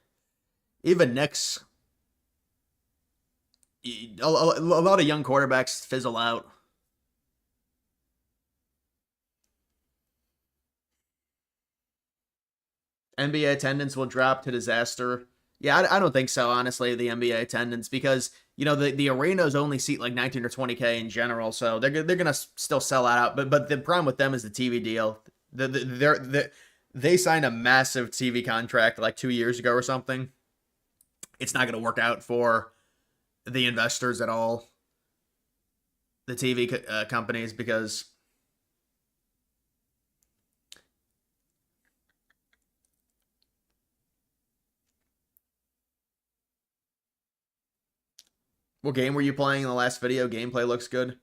even Nix, a lot of young quarterbacks fizzle out. NBA attendance will drop to disaster. Yeah, I don't think so, honestly, the NBA attendance, because, the arenas only seat like 19 or 20K in general, so they're going to still sell out. But the problem with them is the TV deal. They signed a massive TV contract like 2 years ago or something. It's not going to work out for the investors at all, the TV companies, because what game were you playing in the last video? Gameplay looks good.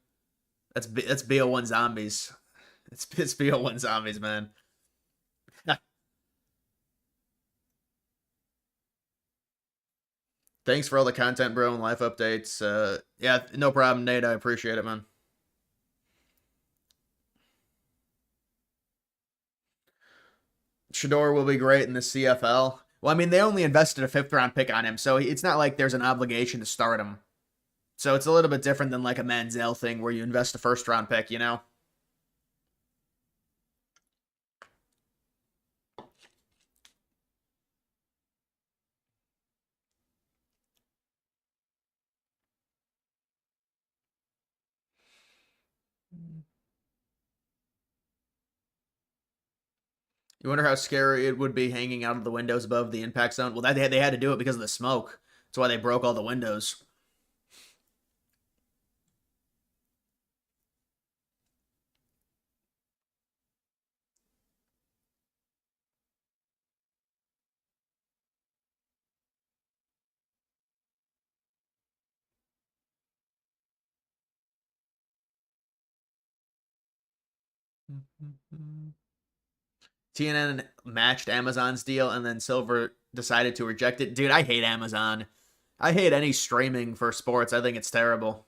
That's BO1 Zombies. It's BO1 Zombies, man. Thanks for all the content, bro, and life updates. Yeah, no problem, Nate. I appreciate it, man. Shador will be great in the CFL. Well, I mean, they only invested a fifth round pick on him, so it's not like there's an obligation to start him. So it's a little bit different than like a Manziel thing where you invest a first round pick, you know? You wonder how scary it would be hanging out of the windows above the impact zone. Well, they had to do it because of the smoke. That's why they broke all the windows. TNN matched Amazon's deal, and then Silver decided to reject it. Dude, I hate Amazon. I hate any streaming for sports. I think it's terrible.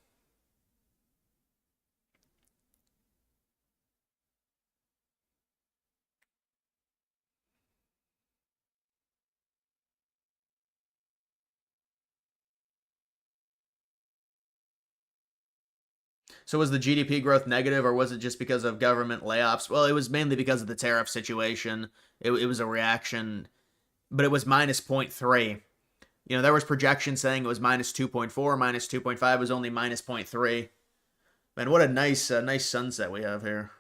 So was the GDP growth negative, or was it just because of government layoffs? Well, it was mainly because of the tariff situation. It was a reaction, but it was minus zero point 0.3. There was projections saying it was minus 2.4, minus 2.5. It was only minus 0.3. Man, what a nice sunset we have here.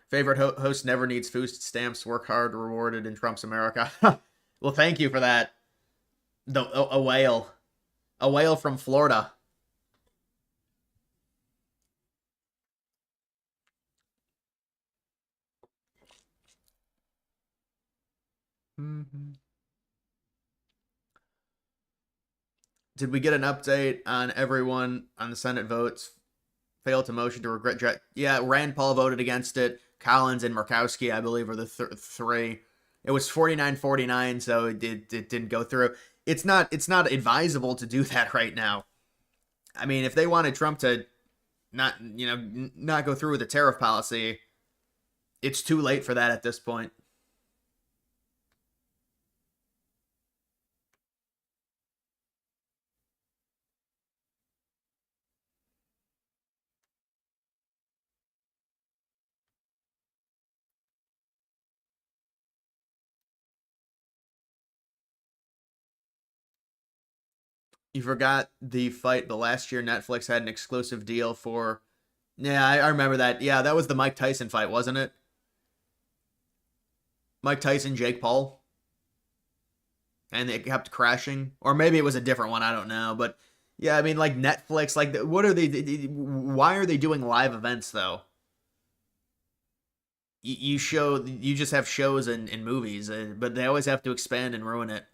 Favorite host never needs food stamps. Work hard, rewarded in Trump's America. Well, thank you for that. A whale from Florida. Mm-hmm. Did we get an update on everyone on the Senate votes? Failed to motion to regret. Yeah, Rand Paul voted against it. Collins and Murkowski, I believe, are the three. It was 49-49, so it didn't go through. It's not advisable to do that right now. I mean, if they wanted Trump to not go through with the tariff policy, it's too late for that at this point. You forgot the fight. The last year, Netflix had an exclusive deal for. Yeah, I remember that. Yeah, that was the Mike Tyson fight, wasn't it? Mike Tyson, Jake Paul, and it kept crashing, or maybe it was a different one. I don't know, but yeah, I mean, like Netflix, like what are they? Why are they doing live events though? You just have shows and movies, but they always have to expand and ruin it.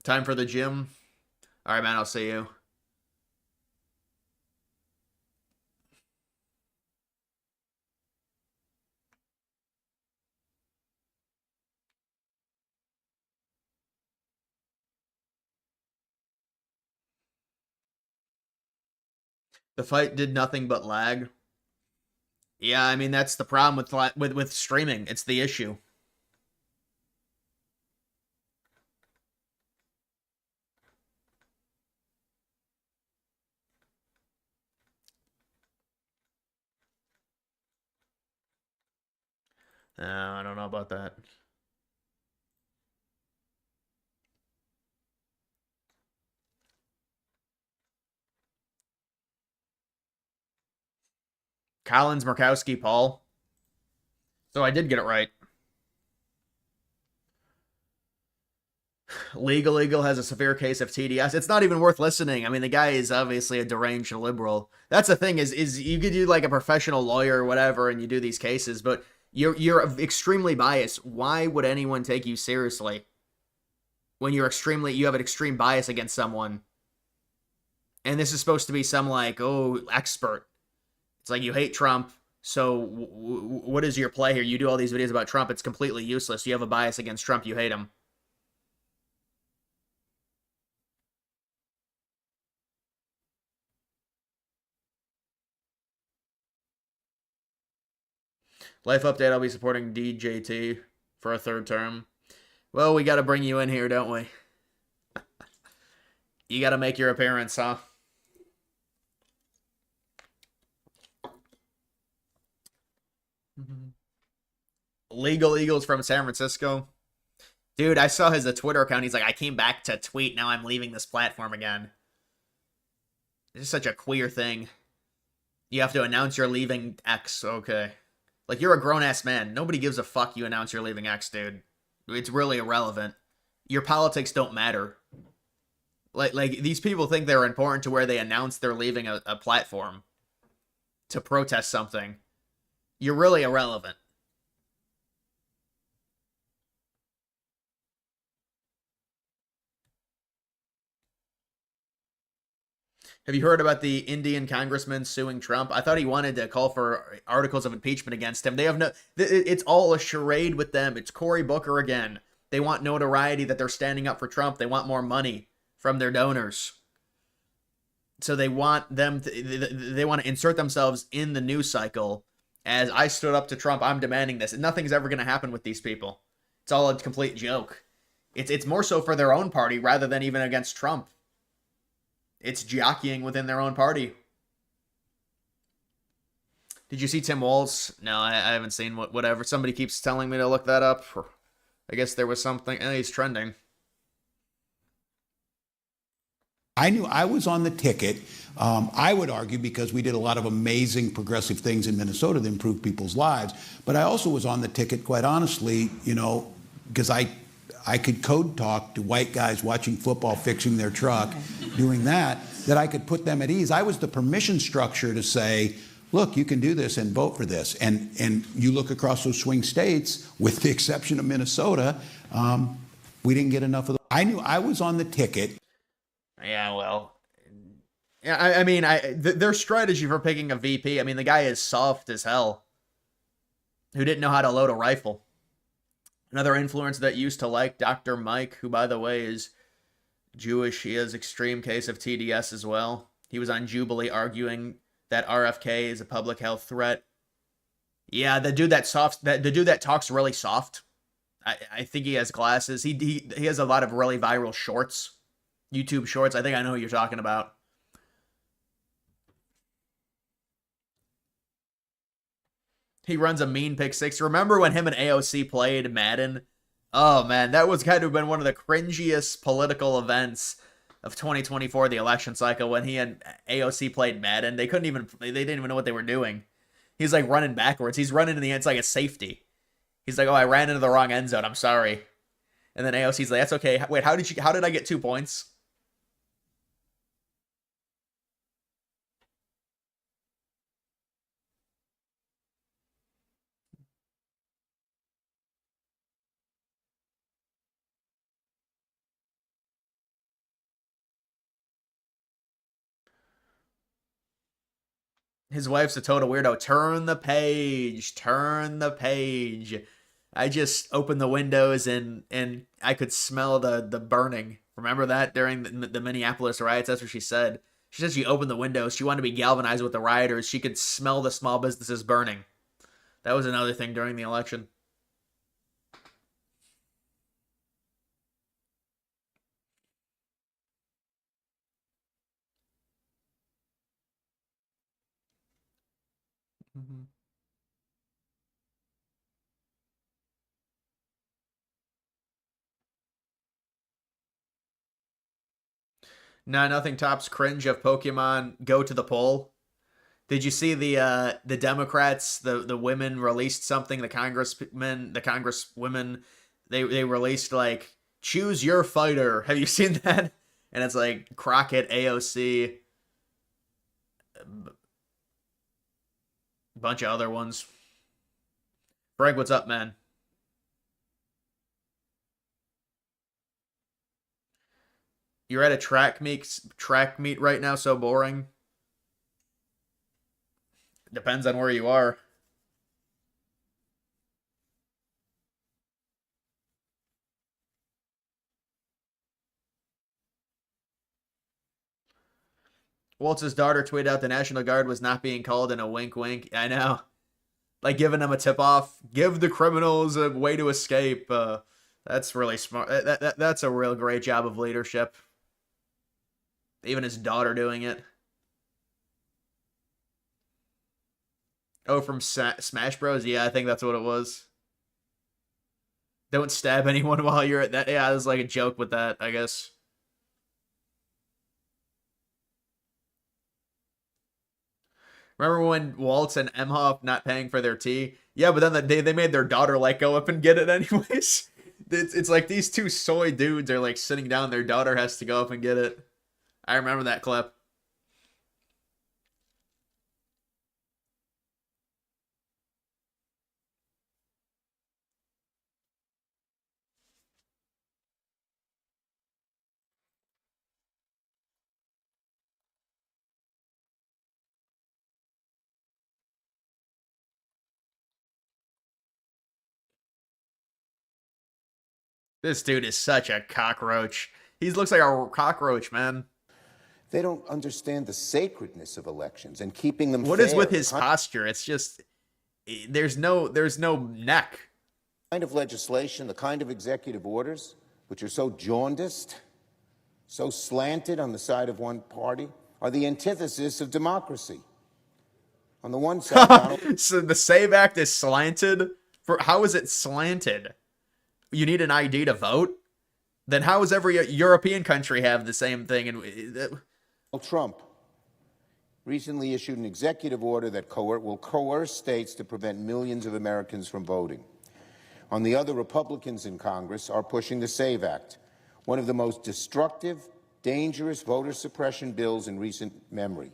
Time for the gym. All right, man. I'll see you. The fight did nothing but lag. Yeah, I mean that's the problem with streaming. It's the issue. I don't know about that. Collins, Murkowski, Paul. So I did get it right. Legal Eagle has a severe case of TDS. It's not even worth listening. I mean, the guy is obviously a deranged liberal. That's the thing is you could do like a professional lawyer or whatever, and you do these cases, but you're extremely biased. Why would anyone take you seriously when you have an extreme bias against someone? And this is supposed to be some like expert. It's like you hate Trump. So what is your play here? You do all these videos about Trump. It's completely useless. You have a bias against Trump. You hate him. Life update, I'll be supporting DJT for a third term. Well, we got to bring you in here, don't we? You got to make your appearance, huh? Legal Eagles from San Francisco. Dude, I saw his Twitter account. He's like, I came back to tweet. Now I'm leaving this platform again. This is such a queer thing. You have to announce you're leaving X. Okay. Like, you're a grown-ass man. Nobody gives a fuck you announce you're leaving X, dude. It's really irrelevant. Your politics don't matter. Like these people think they're important to where they announce they're leaving a platform to protest something. You're really irrelevant. Have you heard about the Indian congressman suing Trump? I thought he wanted to call for articles of impeachment against him. They have no. It's all a charade with them. It's Cory Booker again. They want notoriety that they're standing up for Trump. They want more money from their donors. So they want them. They want to insert themselves in the news cycle. As I stood up to Trump, I'm demanding this. And nothing's ever going to happen with these people. It's all a complete joke. It's more so for their own party rather than even against Trump. It's jockeying within their own party. Did you see Tim Walz? No, I haven't seen whatever. Somebody keeps telling me to look that up. I guess there was something. He's trending. I knew I was on the ticket. I would argue because we did a lot of amazing progressive things in Minnesota that improved people's lives. But I also was on the ticket, quite honestly, because I could code talk to white guys watching football, fixing their truck, doing that I could put them at ease. I was the permission structure to say, look, you can do this and vote for this. And you look across those swing states, with the exception of Minnesota, we didn't get enough of them. I knew I was on the ticket. Yeah, well. Yeah, I mean, their strategy for picking a VP, I mean, the guy is soft as hell. Who didn't know how to load a rifle. Another influencer that used to like Dr. Mike, who, by the way, is Jewish. He has extreme case of TDS as well. He was on Jubilee arguing that RFK is a public health threat. Yeah, the dude that talks really soft. I think he has glasses. He has a lot of really viral shorts. YouTube shorts. I think I know who you're talking about. He runs a mean pick six. Remember when him and AOC played Madden? Oh, man, that was kind of been one of the cringiest political events of 2024, the election cycle, when he and AOC played Madden. They didn't even know what they were doing. He's like running backwards. He's running in the end. It's like a safety. He's like, oh, I ran into the wrong end zone. I'm sorry. And then AOC's like, that's okay. Wait, how did I get 2 points? His wife's a total weirdo. Turn the page. Turn the page. I just opened the windows and I could smell the burning. Remember that during the Minneapolis riots? That's what she said. She said she opened the windows. She wanted to be galvanized with the rioters. She could smell the small businesses burning. That was another thing during the election. No, nothing tops cringe of Pokemon Go to the poll. Did you see the Democrats, the women released something, the congressmen, the congresswomen, they released like choose your fighter. Have you seen that? And it's like Crockett, AOC, a bunch of other ones. Frank, what's up, man? You're at a track meet right now, so boring. Depends on where you are. Waltz's daughter tweeted out the National Guard was not being called in a wink wink. I know. Like giving them a tip off. Give the criminals a way to escape. That's really smart. That's a real great job of leadership. Even his daughter doing it. Oh, from Smash Bros? Yeah, I think that's what it was. Don't stab anyone while you're at that. Yeah, there's like a joke with that, I guess. Remember when Waltz and Emhoff not paying for their tea? Yeah, but then they made their daughter like go up and get it anyways. It's like these two soy dudes are like sitting down. Their daughter has to go up and get it. I remember that clip. This dude is such a cockroach. He looks like a cockroach, man. They don't understand the sacredness of elections and keeping them What fair. is with his posture? It's just there's no neck. The kind of legislation, the kind of executive orders which are so jaundiced, so slanted on the side of one party, are the antithesis of democracy. On the one side, Donald So the Save Act is slanted? How is it slanted? You need an ID to vote? Then how does every European country have the same thing? And Trump recently issued an executive order that will coerce states to prevent millions of Americans from voting. On the other, Republicans in Congress are pushing the SAVE Act, one of the most destructive, dangerous voter suppression bills in recent memory.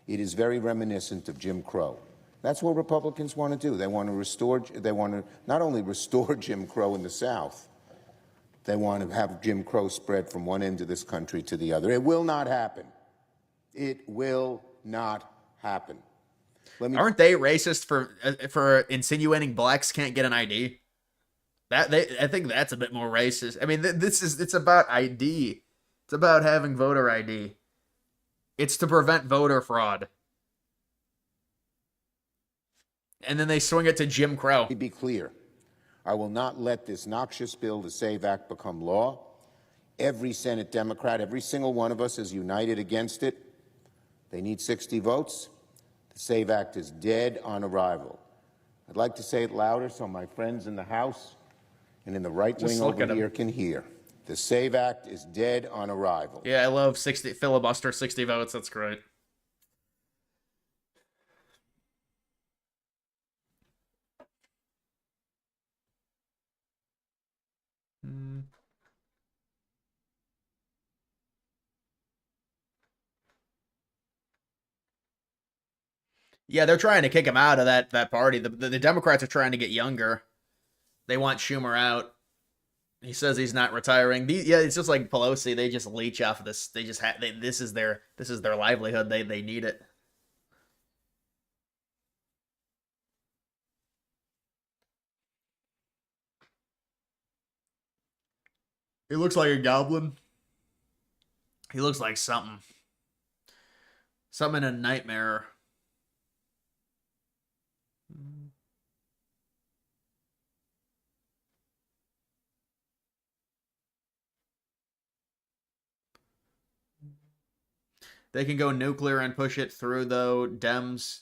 It is very reminiscent of Jim Crow. That's what Republicans want to do. They want to not only restore Jim Crow in the South, they want to have Jim Crow spread from one end of this country to the other. It will not happen. It will not happen. Aren't they racist for insinuating blacks can't get an ID? I think that's a bit more racist. I mean, it's about ID. It's about having voter ID. It's to prevent voter fraud. And then they swing it to Jim Crow. Let me be clear. I will not let this noxious bill, the SAVE Act, become law. Every Senate Democrat, every single one of us is united against it. They need 60 votes. The SAVE Act is dead on arrival. I'd like to say it louder so my friends in the House and in the right wing over here can hear. The SAVE Act is dead on arrival. Yeah, I love 60 filibuster, 60 votes. That's great. Yeah, they're trying to kick him out of that party. The Democrats are trying to get younger. They want Schumer out. He says he's not retiring. Yeah, it's just like Pelosi. They just leech off of this. They just this is their livelihood. They need it. He looks like a goblin. He looks like something. Something in a nightmare. They can go nuclear and push it through, though. Dems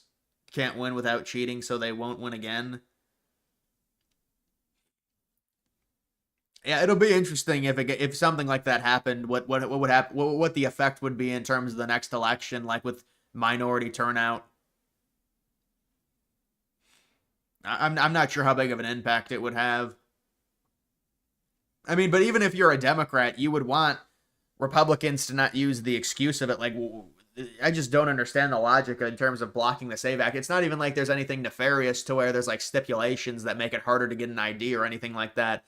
can't win without cheating, so they won't win again. Yeah, it'll be interesting if something like that happened. What would happen? What the effect would be in terms of the next election, like with minority turnout. I'm not sure how big of an impact it would have. I mean, but even if you're a Democrat, you would want Republicans to not use the excuse of it. Like, I just don't understand the logic in terms of blocking the SAVE Act. It's not even like there's anything nefarious to where there's like stipulations that make it harder to get an ID or anything like that.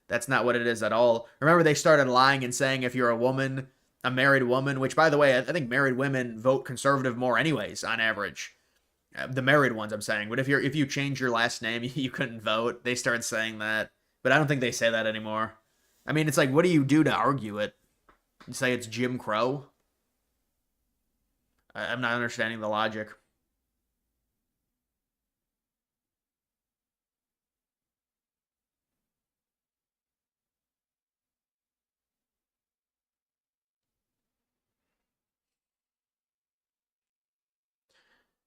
That's not what it is at all. Remember, they started lying and saying if you're a woman, a married woman, which by the way, I think married women vote conservative more anyways on average. The married ones, I'm saying. But if you change your last name, you couldn't vote. They started saying that, but I don't think they say that anymore. I mean, it's like, what do you do to argue it? You say it's Jim Crow? I'm not understanding the logic.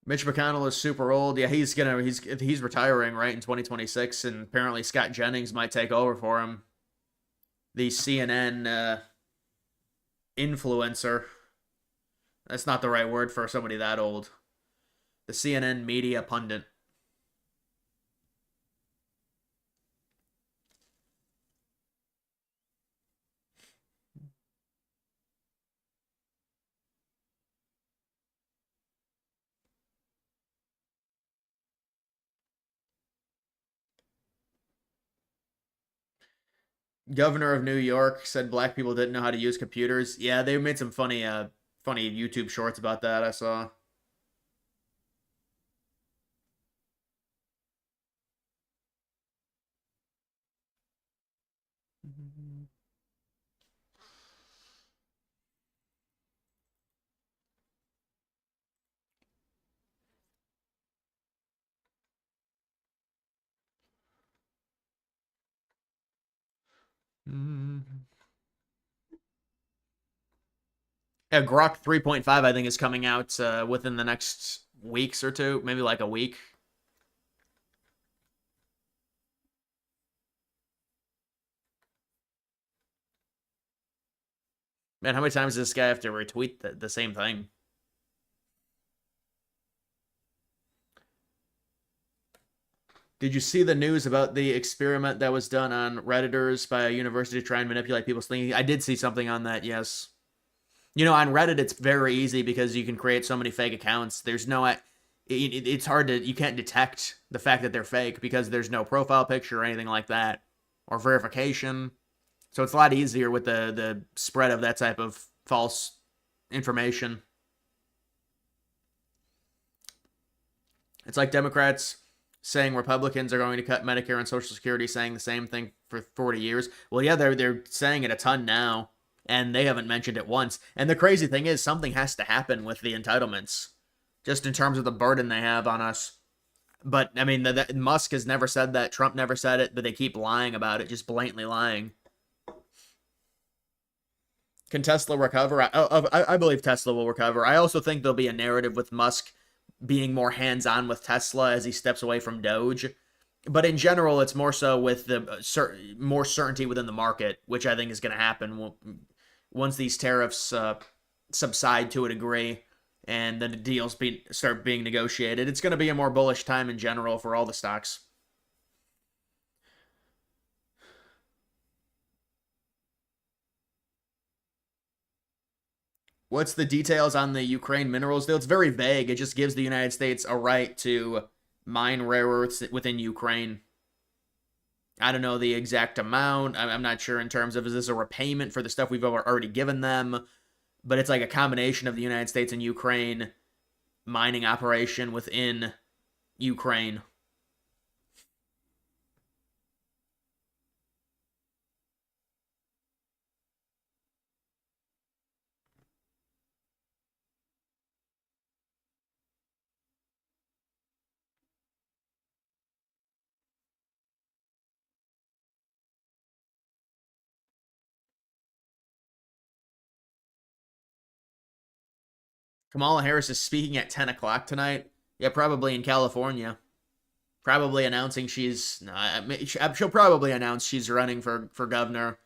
Mitch McConnell is super old. Yeah, he's retiring right in 2026, and apparently Scott Jennings might take over for him. The CNN influencer. That's not the right word for somebody that old. The CNN media pundit. Governor of New York said black people didn't know how to use computers. Yeah, they made some funny YouTube shorts about that I saw. Yeah, Grock 3.5 I think is coming out within the next weeks or two, maybe like a week. Man, how many times does this guy have to retweet the same thing? Did you see the news about the experiment that was done on Redditors by a university to try and manipulate people's thinking? I did see something on that, yes. You know, on Reddit, it's very easy because you can create so many fake accounts. There's no, it's hard to, you can't detect the fact that they're fake because there's no profile picture or anything like that or verification. So it's a lot easier with the spread of that type of false information. It's like Democrats saying Republicans are going to cut Medicare and Social Security, saying the same thing for 40 years. Well, yeah, they're saying it a ton now, and they haven't mentioned it once. And the crazy thing is, something has to happen with the entitlements, just in terms of the burden they have on us. But, I mean, Musk has never said that. Trump never said it, but they keep lying about it, just blatantly lying. Can Tesla recover? I believe Tesla will recover. I also think there'll be a narrative with Musk being more hands-on with Tesla as he steps away from Doge. But in general, it's more so with the more certainty within the market, which I think is going to happen once these tariffs subside to a degree and the deals start being negotiated. It's going to be a more bullish time in general for all the stocks. What's the details on the Ukraine minerals deal? It's very vague. It just gives the United States a right to mine rare earths within Ukraine. I don't know the exact amount. I'm not sure in terms of, is this a repayment for the stuff we've already given them? But it's like a combination of the United States and Ukraine mining operation within Ukraine. Kamala Harris is speaking at 10 o'clock tonight. Yeah, probably in California. Probably announcing she'll probably announce she's running for governor.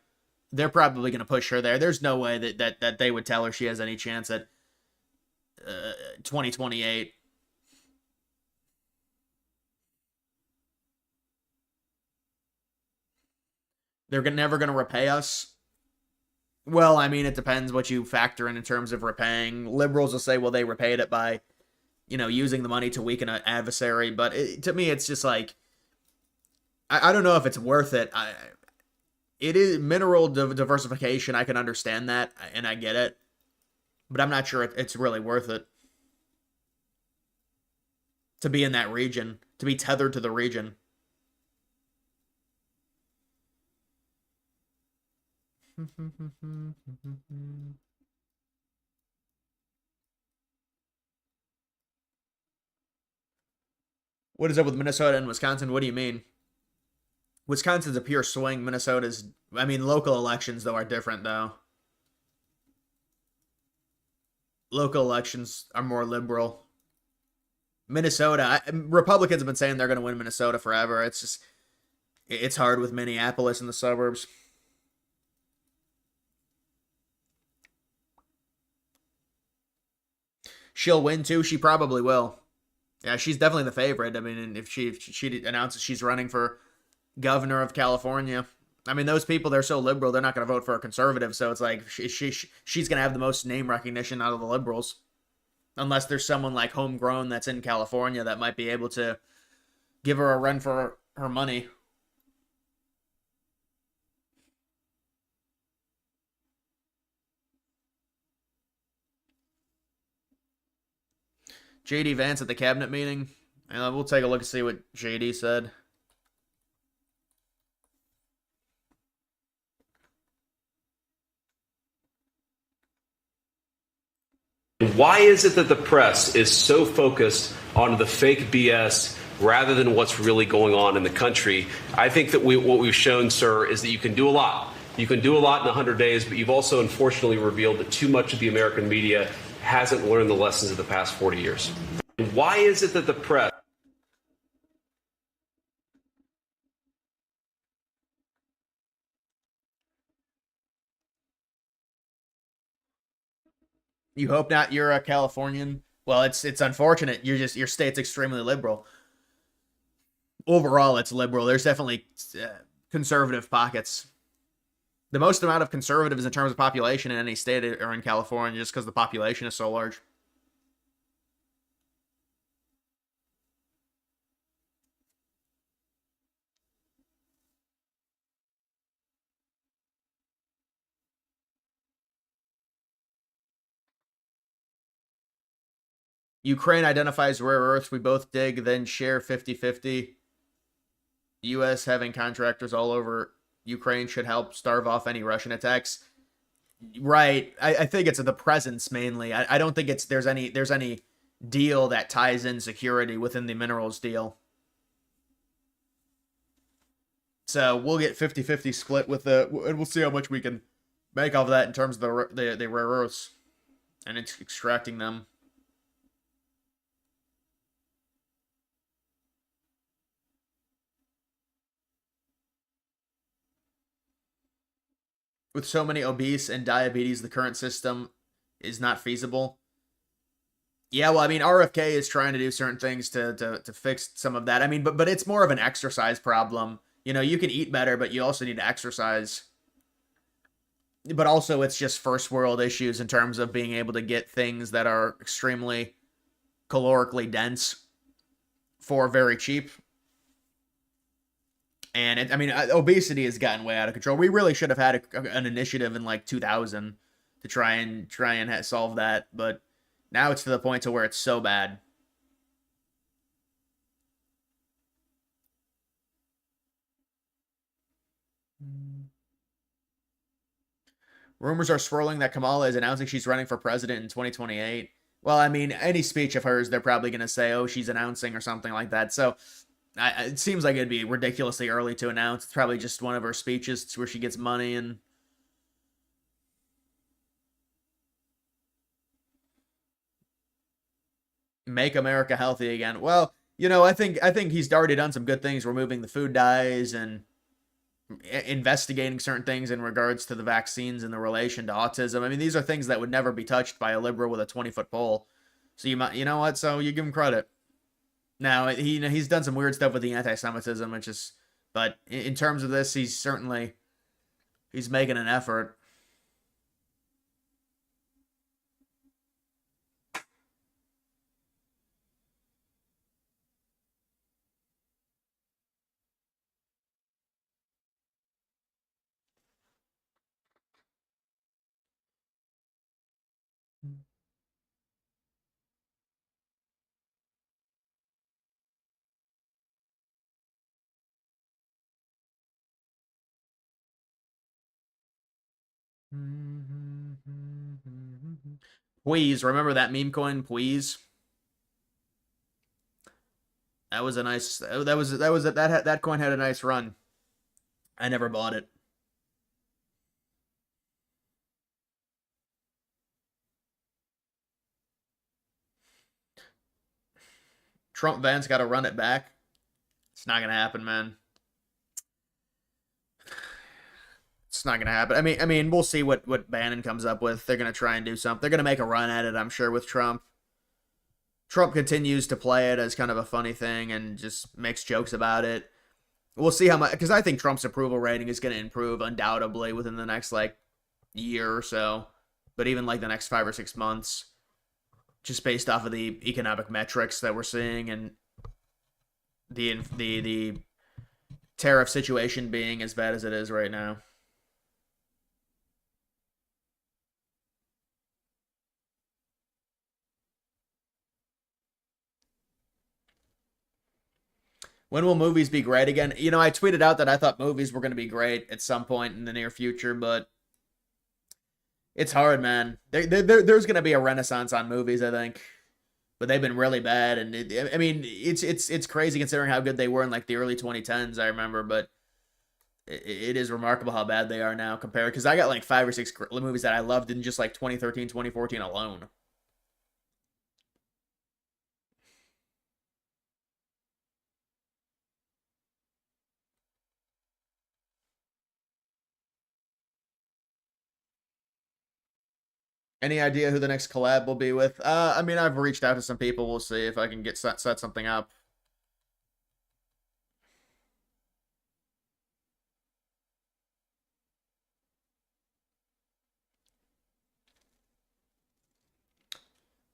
They're probably going to push her there. There's no way that they would tell her she has any chance at 2028. They're never going to repay us. Well, I mean, it depends what you factor in terms of repaying. Liberals will say, well, they repaid it by, using the money to weaken an adversary. But to me, it's just like, I don't know if it's worth it. It is mineral diversification. I can understand that, and I get it. But I'm not sure it's really worth it to be in that region, to be tethered to the region. What is up with Minnesota and Wisconsin? What do you mean? Wisconsin's a pure swing. Minnesota's, local elections, though, are different, though. Local elections are more liberal. Minnesota, Republicans have been saying they're going to win Minnesota forever. It's hard with Minneapolis and the suburbs. She'll win too. She probably will. Yeah, she's definitely the favorite. If she announces she's running for governor of California, those people, they're so liberal, they're not going to vote for a conservative. So it's like she's going to have the most name recognition out of the liberals, unless there's someone like homegrown that's in California that might be able to give her a run for her money. JD Vance at the cabinet meeting. We'll take a look and see what JD said. Why is it that the press is so focused on the fake BS rather than what's really going on in the country? I think that what we've shown, sir, is that you can do a lot. You can do a lot in 100 days, but you've also unfortunately revealed that too much of the American media hasn't learned the lessons of the past 40 years. Why is it that the press... You hope not. You're a Californian. Well, it's unfortunate. Your state's extremely liberal. Overall, it's liberal. There's definitely conservative pockets. The most amount of conservatives in terms of population in any state are in California, just because the population is so large. Ukraine identifies rare earths. We both dig, then share 50-50. U.S. having contractors all over Ukraine should help starve off any Russian attacks. Right. I think it's the presence mainly. I don't think there's any deal that ties in security within the minerals deal. So we'll get 50-50 split with and we'll see how much we can make off of that in terms of the rare earths and extracting them. With so many obese and diabetes, the current system is not feasible. Yeah, well, RFK is trying to do certain things to fix some of that. But it's more of an exercise problem. You can eat better, but you also need to exercise. But also, it's just first world issues in terms of being able to get things that are extremely calorically dense for very cheap. And obesity has gotten way out of control. We really should have had an initiative in like 2000 to try and solve that, but now it's to the point to where it's so bad. Rumors are swirling that Kamala is announcing she's running for president in 2028. Well, any speech of hers, they're probably going to say, oh, she's announcing or something like that. So it seems like it'd be ridiculously early to announce. It's probably just one of her speeches where she gets money and... Make America healthy again. Well, I think he's already done some good things, removing the food dyes and investigating certain things in regards to the vaccines and the relation to autism. I mean, these are things that would never be touched by a liberal with a 20-foot pole. So you know what? So you give him credit. Now he's done some weird stuff with the anti-Semitism, which is, but in terms of this, he's making an effort. Please remember that meme coin, please. That was a nice. That coin had a nice run. I never bought it. Trump Vance got to run it back. It's not gonna happen, man. It's not gonna happen. I mean, we'll see what Bannon comes up with. They're gonna try and do something. They're gonna make a run at it, I'm sure, with Trump. Trump continues to play it as kind of a funny thing and just makes jokes about it. We'll see how much, because I think Trump's approval rating is going to improve undoubtedly within the next like year or so, but even like the next 5 or 6 months, just based off of the economic metrics that we're seeing and the tariff situation being as bad as it is right now. When will movies be great again? I tweeted out that I thought movies were going to be great at some point in the near future, but it's hard, man. There's going to be a renaissance on movies, I think, but they've been really bad, and it's crazy considering how good they were in like the early 2010s. I remember, but it is remarkable how bad they are now compared. Because I got like 5 or 6 movies that I loved in just like 2013, 2014 alone. Any idea who the next collab will be with? I mean, I've reached out to some people. We'll see if I can get set something up.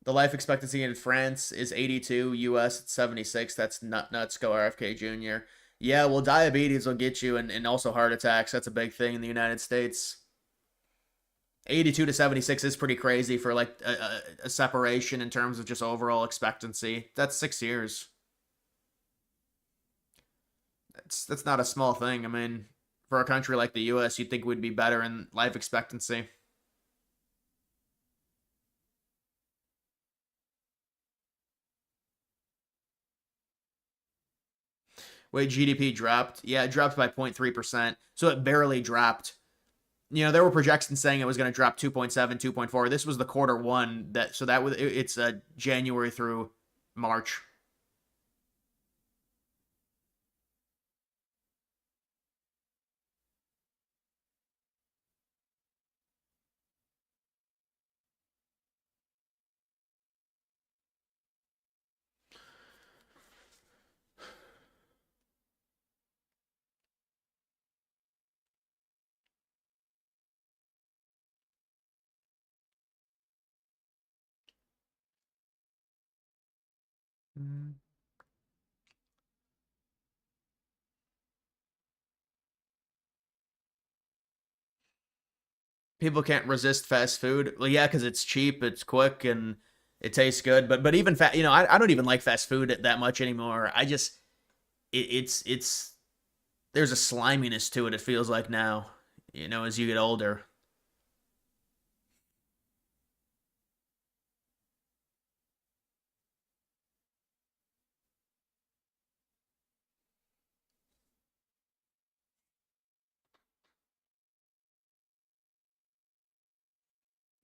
The life expectancy in France is 82, US at 76. That's nuts. Go RFK Jr. Yeah, well, diabetes will get you, and also heart attacks. That's a big thing in the United States. 82 to 76 is pretty crazy for like a separation in terms of just overall expectancy. That's 6 years. That's not a small thing. I mean, for a country like the U.S., you'd think we'd be better in life expectancy. Wait, GDP dropped? Yeah, it dropped by 0.3%. So it barely dropped. There were projections saying it was going to drop 2.7, 2.4. This was the quarter one that was it's January through March. People can't resist fast food. Well, yeah, because it's cheap, it's quick, and it tastes good. But even I don't even like fast food that much anymore. I just it's there's a sliminess to it. It feels like now, as you get older.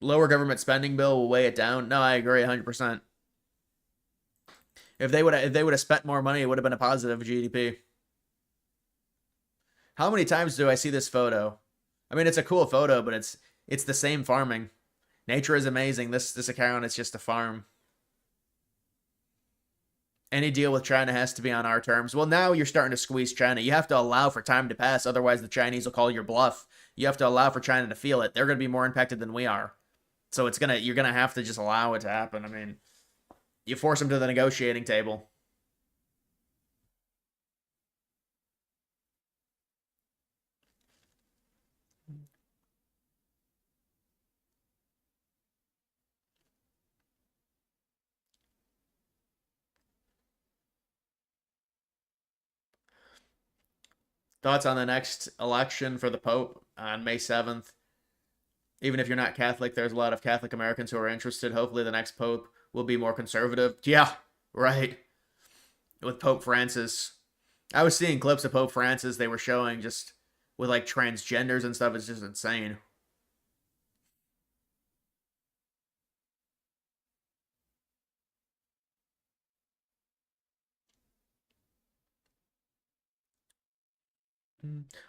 Lower government spending bill will weigh it down. No, I agree 100%. If they would have spent more money, it would have been a positive GDP. How many times do I see this photo? I mean, it's a cool photo, but it's the same farming. Nature is amazing. This account is just a farm. Any deal with China has to be on our terms. Well, now you're starting to squeeze China. You have to allow for time to pass, otherwise the Chinese will call your bluff. You have to allow for China to feel it. They're going to be more impacted than we are. So you're going to have to just allow it to happen. I mean, you force them to the negotiating table. Thoughts on the next election for the Pope on May 7th? Even if you're not Catholic, there's a lot of Catholic Americans who are interested. Hopefully the next Pope will be more conservative. Yeah, right. With Pope Francis. I was seeing clips of Pope Francis they were showing just with like transgenders and stuff. It's just insane.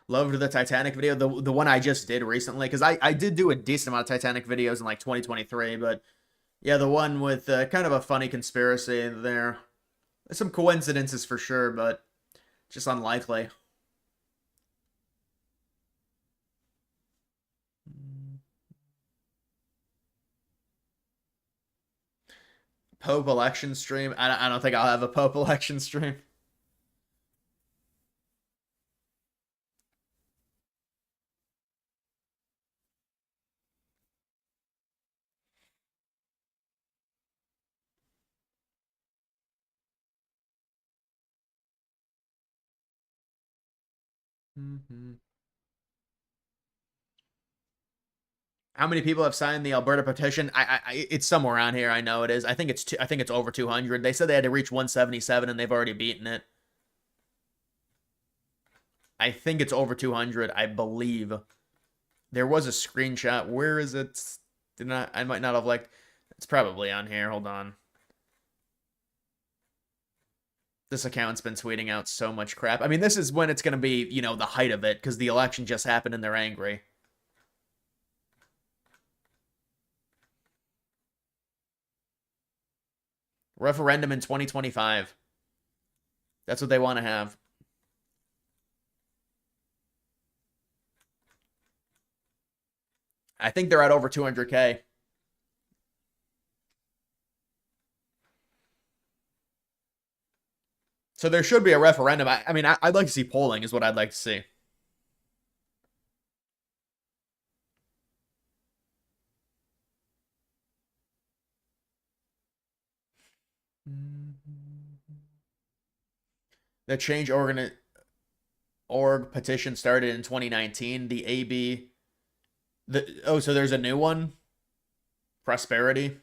Loved the Titanic video, the one I just did recently, because I did do a decent amount of Titanic videos in like 2023, but yeah, the one with kind of a funny conspiracy there. There's some coincidences for sure, but just unlikely. Pope election stream. I don't think I'll have a Pope election stream. How many people have signed the Alberta petition? It's somewhere around here. I know it is. I think it's over 200. They said they had to reach 177 and they've already beaten it. I think it's over 200, I believe. There was a screenshot. Where is it? I might not have liked. It's probably on here. Hold on. This account's been tweeting out so much crap. I mean, this is when it's going to be, the height of it, because the election just happened and they're angry. Referendum in 2025. That's what they want to have. I think they're at over 200K. So there should be a referendum. I mean, I'd like to see polling is what I'd like to see. The Change.org petition started in 2019. The AB... so there's a new one? Prosperity.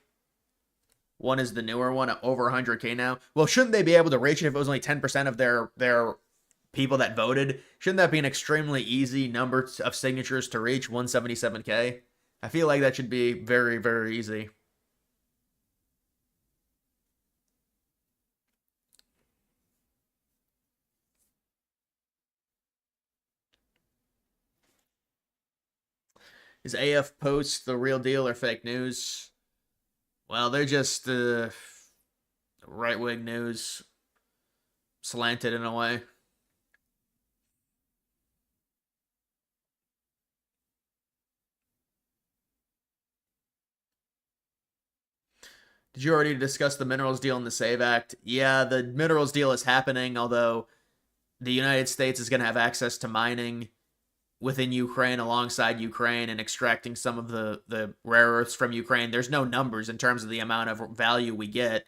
One is the newer one, over 100K now. Well, shouldn't they be able to reach it if it was only 10% of their people that voted? Shouldn't that be an extremely easy number of signatures to reach, 177K? I feel like that should be very, very easy. Is AF Post the real deal or fake news? Well, they're just right-wing news, slanted in a way. Did you already discuss the minerals deal in the SAVE Act? Yeah, the minerals deal is happening, although the United States is going to have access to mining within Ukraine alongside Ukraine and extracting some of the rare earths from Ukraine. There's no numbers in terms of the amount of value we get,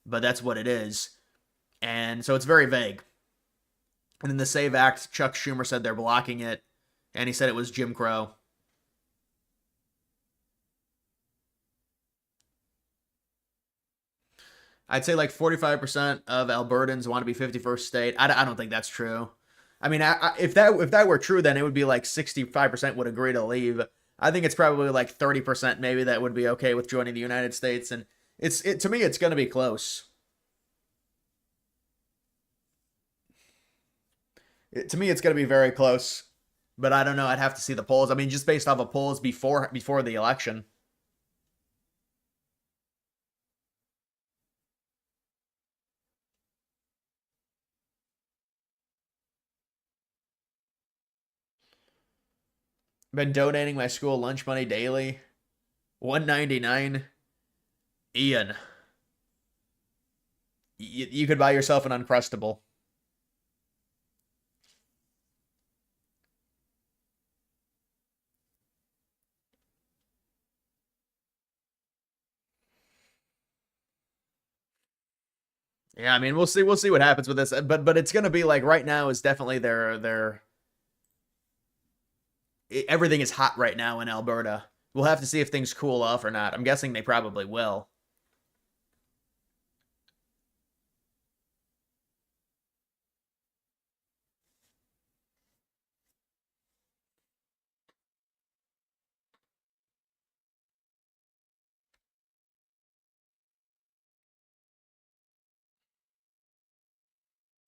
but that's what it is. And so it's very vague. And in the SAVE Act, Chuck Schumer said they're blocking it, and he said it was Jim Crow. I'd say like 45% of Albertans want to be 51st state. I don't think that's true. I mean, if that were true, then it would be like 65% would agree to leave. I think it's probably like 30% maybe that would be okay with joining the United States, and to me it's going to be close. To me, it's going to be very close, but I don't know. I'd have to see the polls. I mean, just based off of polls before the election. Been donating my school lunch money daily. $1.99. Ian, you could buy yourself an Uncrustable. Yeah, I mean, we'll see what happens with this, but it's gonna be like right now is definitely their everything is hot right now in Alberta. We'll have to see if things cool off or not. I'm guessing they probably will.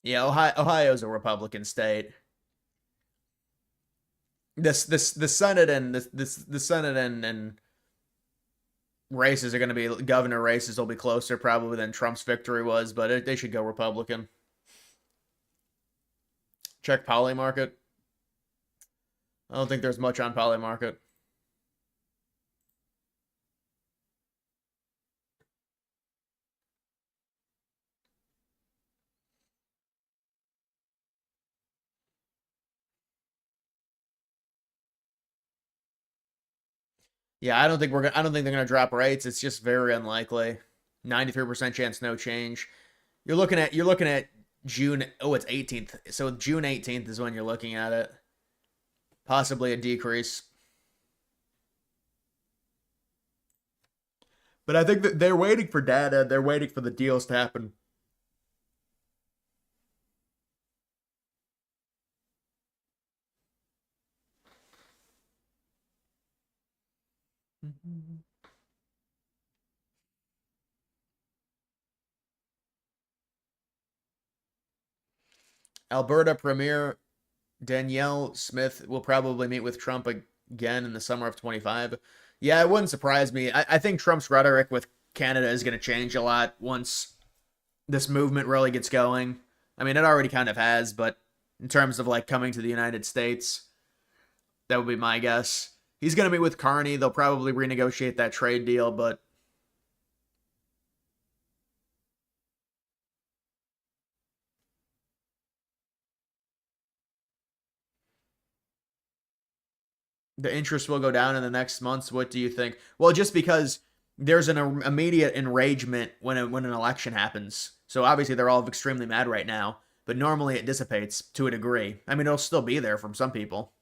Yeah, Ohio's a Republican state. The Senate and the Senate and races are going to be governor races will be closer probably than Trump's victory was, but they should go Republican. Check Polymarket. I don't think there's much on Polymarket. Yeah, I don't think they're gonna drop rates. It's just very unlikely. 93% chance no change. You're looking at June. Oh, it's 18th. So June 18th is when you're looking at it. Possibly a decrease. But I think that they're waiting for data. They're waiting for the deals to happen. Alberta Premier Danielle Smith will probably meet with Trump again in the summer of 25. Yeah, it wouldn't surprise me. I think Trump's rhetoric with Canada is going to change a lot once this movement really gets going. I mean, it already kind of has, but in terms of like coming to the United States, that would be my guess. He's going to meet with Carney. They'll probably renegotiate that trade deal, but the interest will go down in the next months. What do you think? Well, just because there's an immediate enragement when an election happens. So obviously they're all extremely mad right now, but normally it dissipates to a degree. I mean, it'll still be there from some people.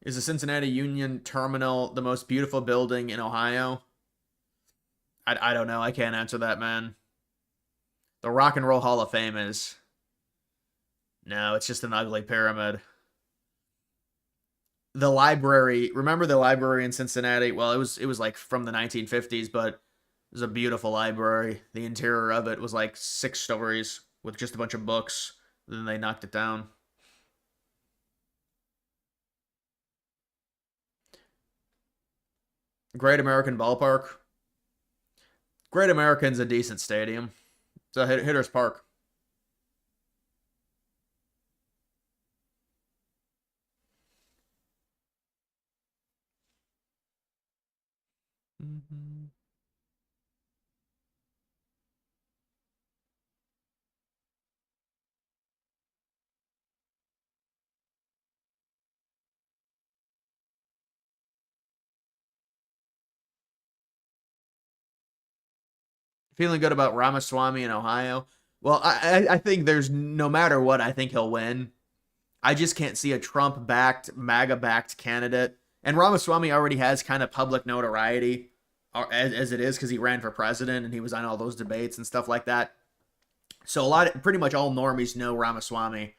Is the Cincinnati Union Terminal the most beautiful building in Ohio? I don't know. I can't answer that, man. The Rock and Roll Hall of Fame is. No, it's just an ugly pyramid. The library, remember the library in Cincinnati? Well, it was like from the 1950s, but it was a beautiful library. The interior of it was like 6 stories with just a bunch of books. Then they knocked it down. Great American Ballpark. Great American's a decent stadium. It's a hitter's park. Mm-hmm. Feeling good about Ramaswamy in Ohio. Well, I think there's no matter what, I think he'll win. I just can't see a Trump backed, MAGA backed candidate. And Ramaswamy already has kind of public notoriety as it is because he ran for president and he was on all those debates and stuff like that. So pretty much all normies know Ramaswamy.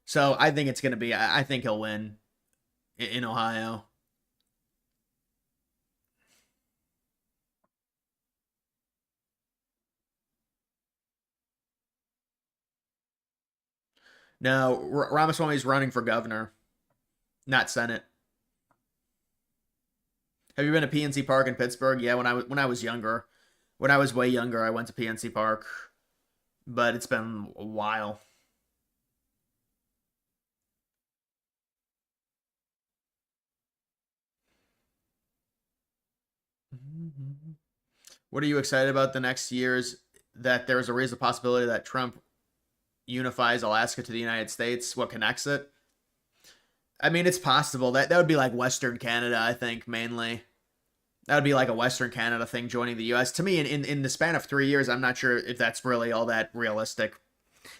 So I think it's going to be, I think he'll win in Ohio. No, Ramaswamy's running for governor, not Senate. Have you been to PNC Park in Pittsburgh? Yeah, when I was younger. When I was way younger, I went to PNC Park. But it's been a while. What are you excited about the next years? That there's a reasonable possibility that Trump unifies Alaska to the United States. What connects it? I mean, it's possible. That would be like Western Canada, I think, mainly. That would be like a Western Canada thing joining the U.S. To me, in the span of 3 years, I'm not sure if that's really all that realistic.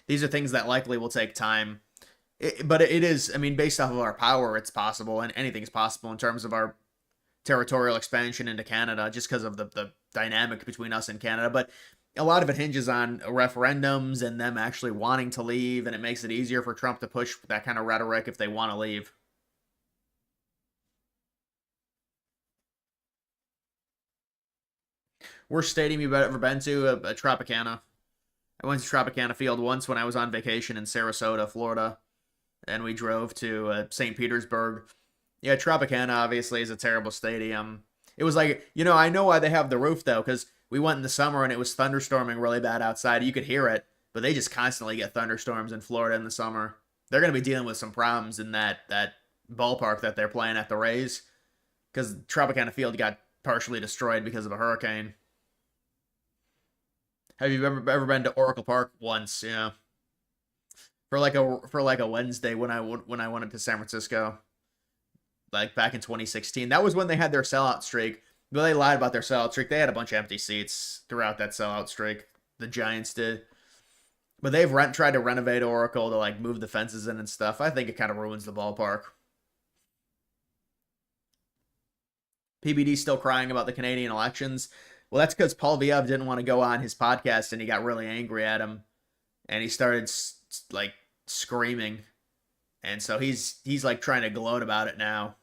These are things that likely will take time. But it is, I mean, based off of our power, it's possible, and anything's possible in terms of our territorial expansion into Canada, just because of the dynamic between us and Canada. But a lot of it hinges on referendums and them actually wanting to leave, and it makes it easier for Trump to push that kind of rhetoric if they want to leave. Worst stadium you've ever been to? Tropicana. I went to Tropicana Field once when I was on vacation in Sarasota, Florida, and we drove to St. Petersburg. Yeah, Tropicana obviously is a terrible stadium. It was like, you know, I know why they have the roof though, because we went in the summer and it was thunderstorming really bad outside. You could hear it, but they just constantly get thunderstorms in Florida in the summer. They're going to be dealing with some problems in that ballpark that they're playing at the Rays, because Tropicana Field got partially destroyed because of a hurricane. Have you ever been to Oracle Park? Once? Yeah. For like a Wednesday when I went to San Francisco, like back in 2016. That was when they had their sellout streak. But they lied about their sellout streak. They had a bunch of empty seats throughout that sellout streak. The Giants did. But they've tried to renovate Oracle to like move the fences in and stuff. I think it kind of ruins the ballpark. PBD still crying about the Canadian elections. Well, that's because Paul Viev didn't want to go on his podcast, and he got really angry at him, and he started like screaming, and so he's like trying to gloat about it now.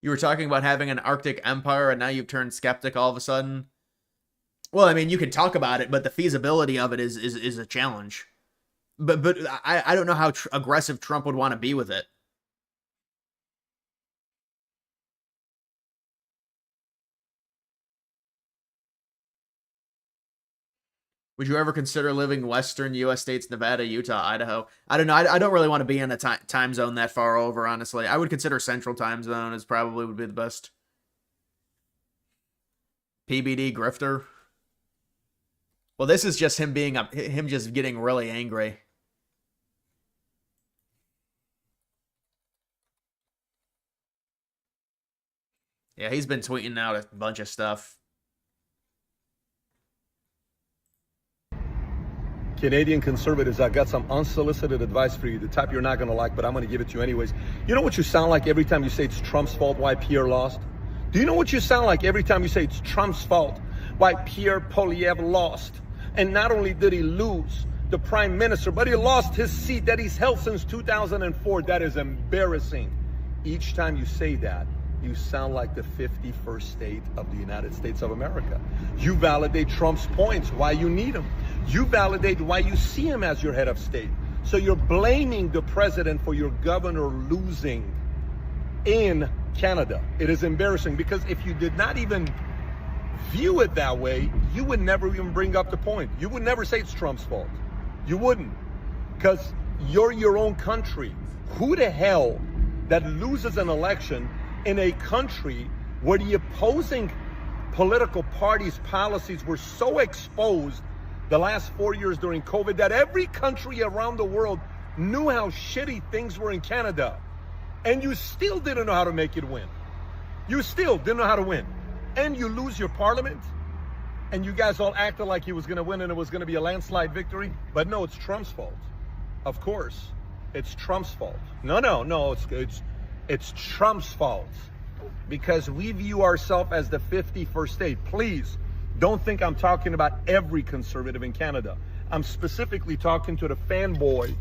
You were talking about having an Arctic empire, and now you've turned skeptic all of a sudden. Well, I mean, you can talk about it, but the feasibility of it is a challenge. But I don't know how aggressive Trump would want to be with it. Would you ever consider living western U.S. states, Nevada, Utah, Idaho? I don't know. I don't really want to be in a time zone that far over, honestly. I would consider central time zone as probably would be the best. PBD grifter. Well, this is just him him just getting really angry. Yeah, he's been tweeting out a bunch of stuff. Canadian conservatives, I've got some unsolicited advice for you, the type you're not going to like, but I'm going to give it to you anyways. You know what you sound like every time you say it's Trump's fault why Pierre lost? Do you know what you sound like every time you say it's Trump's fault why Pierre Poilievre lost? And not only did he lose the prime minister, but he lost his seat that he's held since 2004. That is embarrassing. Each time you say that, you sound like the 51st state of the United States of America. You validate Trump's points, why you need him. You validate why you see him as your head of state. So you're blaming the president for your governor losing in Canada. It is embarrassing, because if you did not even view it that way, you would never even bring up the point. You would never say it's Trump's fault. You wouldn't, because you're your own country. Who the hell that loses an election in a country where the opposing political parties' policies were so exposed the last 4 years during COVID that every country around the world knew how shitty things were in Canada, and you still didn't know how to make it win. You still didn't know how to win. And you lose your parliament, and you guys all acted like he was going to win and it was going to be a landslide victory. But no, it's Trump's fault. Of course, it's Trump's fault. No, it's Trump's fault. because we view ourselves as the 51st state. Please don't think I'm talking about every conservative in Canada. I'm specifically talking to the fanboy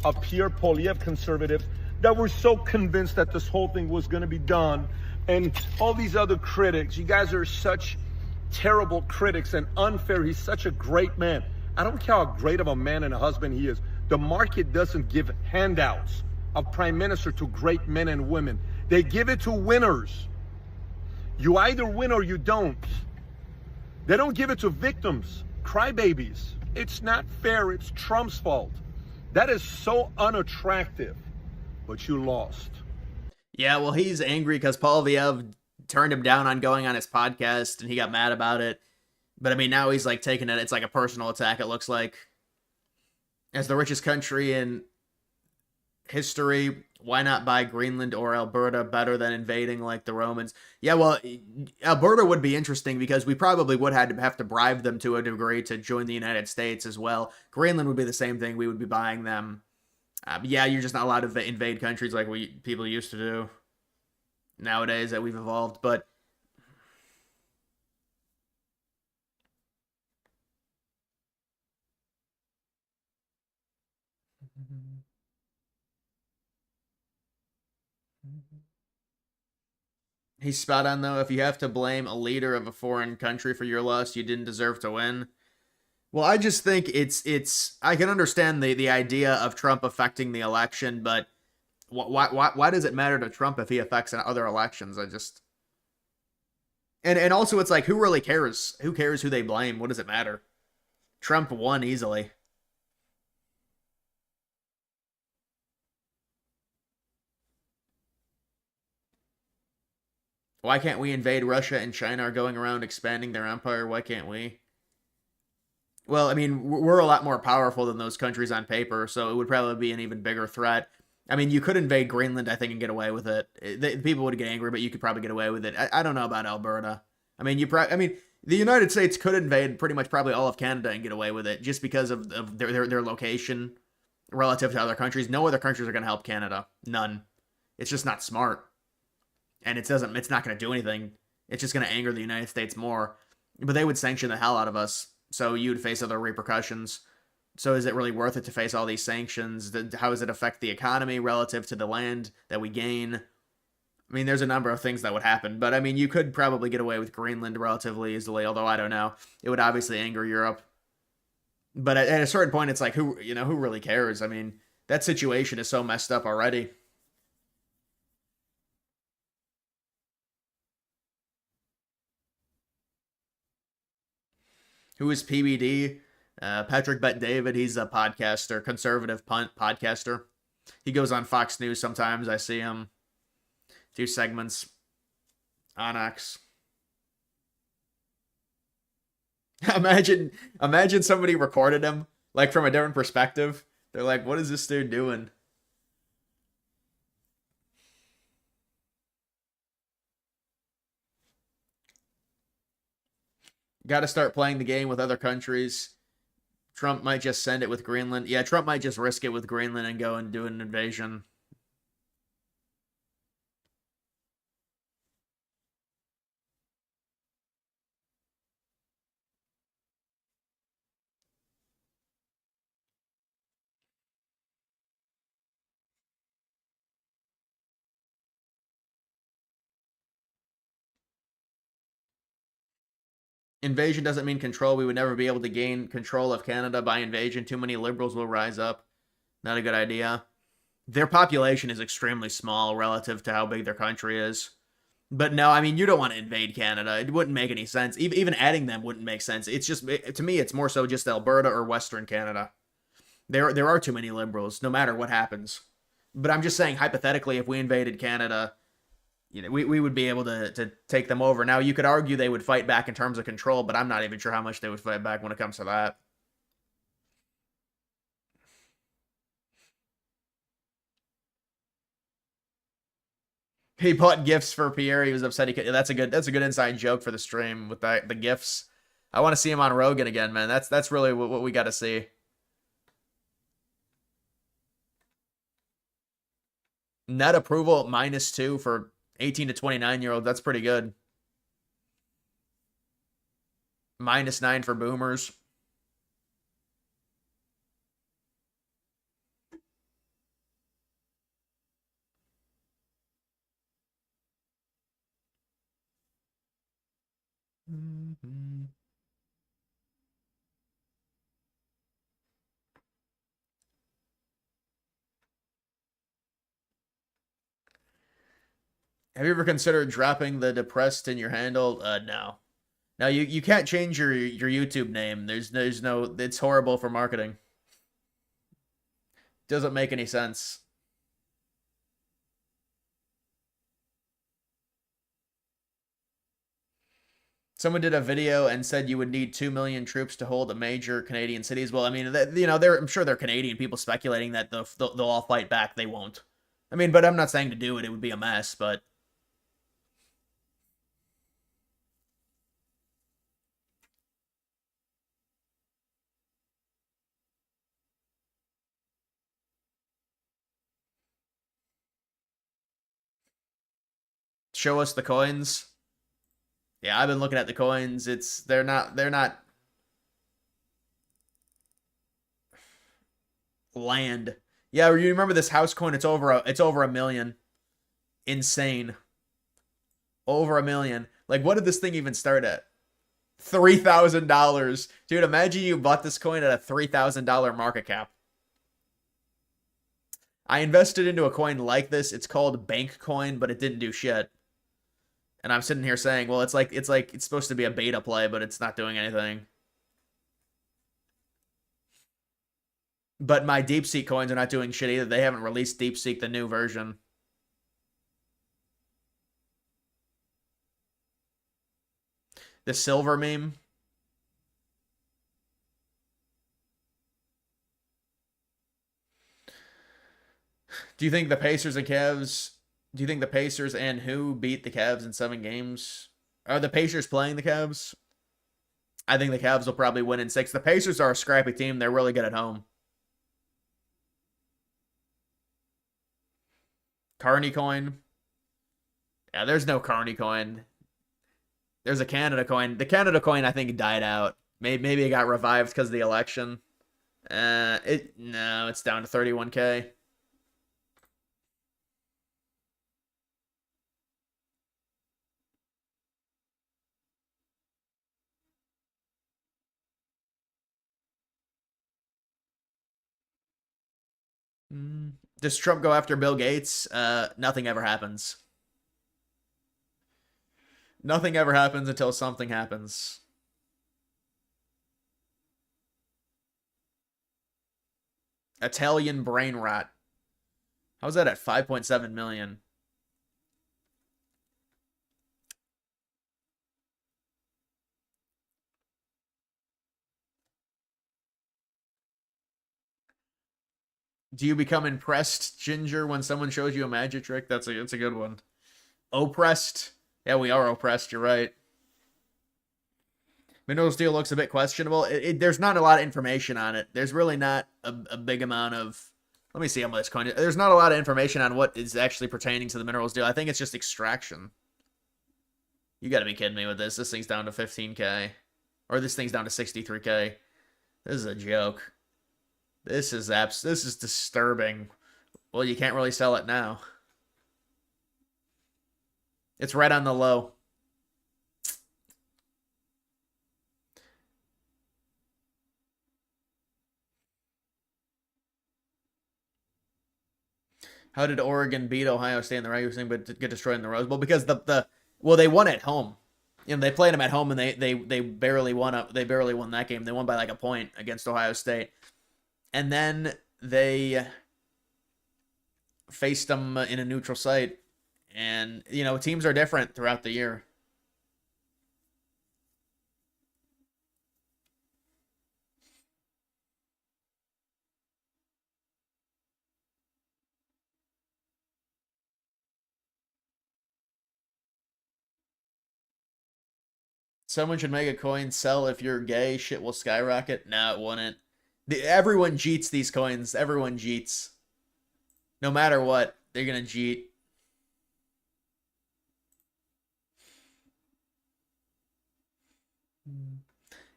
of Pierre Poilievre conservatives that were so convinced that this whole thing was going to be done. And all these other critics, you guys are such terrible critics and unfair. He's such a great man. I don't care how great of a man and a husband he is. The market doesn't give handouts of prime minister to great men and women. They give it to winners. You either win or you don't. They don't give it to victims, crybabies. It's not fair. It's Trump's fault. That is so unattractive. But you lost. Yeah, well, he's angry because Poilievre turned him down on going on his podcast, and he got mad about it. But, I mean, now he's, like, taking it. It's like a personal attack, it looks like. As the richest country in history, why not buy Greenland or Alberta better than invading, like, the Romans? Yeah, well, Alberta would be interesting because we probably would have to bribe them to a degree to join the United States as well. Greenland would be the same thing. We would be buying them. Yeah, you're just not allowed to invade countries like people used to do nowadays that we've evolved. But he's spot on, though. If you have to blame a leader of a foreign country for your loss, you didn't deserve to win. Well, I just think it's I can understand the idea of Trump affecting the election, but why does it matter to Trump if he affects other elections? And also it's like, who really cares? Who cares who they blame? What does it matter? Trump won easily. Why can't we invade Russia and China are going around expanding their empire? Why can't we? Well, I mean, we're a lot more powerful than those countries on paper, so it would probably be an even bigger threat. I mean, you could invade Greenland, I think, and get away with it. People would get angry, but you could probably get away with it. I don't know about Alberta. I mean, the United States could invade pretty much probably all of Canada and get away with it just because of their location relative to other countries. No other countries are going to help Canada. None. It's just not smart. And it's not going to do anything. It's just going to anger the United States more. But they would sanction the hell out of us. So you'd face other repercussions. So is it really worth it to face all these sanctions? How does it affect the economy relative to the land that we gain? I mean, there's a number of things that would happen. But, I mean, you could probably get away with Greenland relatively easily, although I don't know. It would obviously anger Europe. But at a certain point, it's like, who really cares? I mean, that situation is so messed up already. Who is PBD? Patrick Bet-David. He's a podcaster, conservative podcaster. He goes on Fox News sometimes. I see him do segments on X. Imagine somebody recorded him, like, from a different perspective. They're like, what is this dude doing? Got to start playing the game with other countries. Trump might just send it with Greenland. Yeah, Trump might just risk it with Greenland and go and do an invasion. Invasion doesn't mean control. We would never be able to gain control of Canada by invasion. Too many liberals will rise up. Not a good idea. Their population is extremely small relative to how big their country is. But no, I mean, you don't want to invade Canada. It wouldn't make any sense. Even adding them wouldn't make sense. It's just, to me, it's more so just Alberta or Western Canada. There are too many liberals, no matter what happens. But I'm just saying, hypothetically, if we invaded Canada, we would be able to take them over. Now, you could argue they would fight back in terms of control, but I'm not even sure how much they would fight back when it comes to that. He bought gifts for Pierre. He was upset. That's a good inside joke for the stream with the gifts. I want to see him on Rogan again, man. That's really what we got to see. Net approval -2 for 18 to 29-year-old, that's pretty good. -9 for boomers. Have you ever considered dropping the depressed in your handle? No. No, you can't change your YouTube name. There's no, it's horrible for marketing. Doesn't make any sense. Someone did a video and said you would need 2 million troops to hold a major Canadian cities. Well, I mean, you know, I'm sure they're Canadian people speculating that they'll all fight back. They won't. I mean, but I'm not saying to do it. It would be a mess, but show us the coins. Yeah, I've been looking at the coins. They're not land. Yeah, you remember this house coin? It's over a million. Insane. Over a million. Like, what did this thing even start at? $3,000. Dude, imagine you bought this coin at a $3,000 market cap. I invested into a coin like this. It's called Bank Coin, but it didn't do shit. And I'm sitting here saying, well, it's supposed to be a beta play, but it's not doing anything. But my DeepSeek coins are not doing shit either. They haven't released DeepSeek, the new version. The silver meme. Do you think the Pacers and Cavs... Do you think the Pacers and who beat the Cavs in 7 games? Are the Pacers playing the Cavs? I think the Cavs will probably win in 6. The Pacers are a scrappy team. They're really good at home. Carney coin. Yeah, there's no Carney coin. There's a Canada coin. The Canada coin, I think, died out. Maybe it got revived because of the election. No, it's down to 31K. Does Trump go after Bill Gates? Nothing ever happens. Nothing ever happens until something happens. Italian brain rot. How's that at 5.7 million? Do you become impressed, Ginger, when someone shows you a magic trick? That's a good one. Oppressed? Yeah, we are oppressed, you're right. Mineral steel looks a bit questionable. There's not a lot of information on it. There's really not a big amount of... Let me see how much coin... There's not a lot of information on what is actually pertaining to the mineral steel. I think it's just extraction. You gotta be kidding me with this. This thing's down to 15K. Or this thing's down to 63K. This is a joke. This is disturbing. Well, you can't really sell it now. It's right on the low. How did Oregon beat Ohio State in the regular season but get destroyed in the Rose Bowl? Because well, they won at home. You know, they played them at home and they barely won they barely won that game. They won by like a point against Ohio State. And then they faced them in a neutral site. And, you know, teams are different throughout the year. Someone should make a coin sell if you're gay. Shit will skyrocket. No, it wouldn't. Everyone jeets these coins. Everyone jeets. No matter what, they're going to jeet.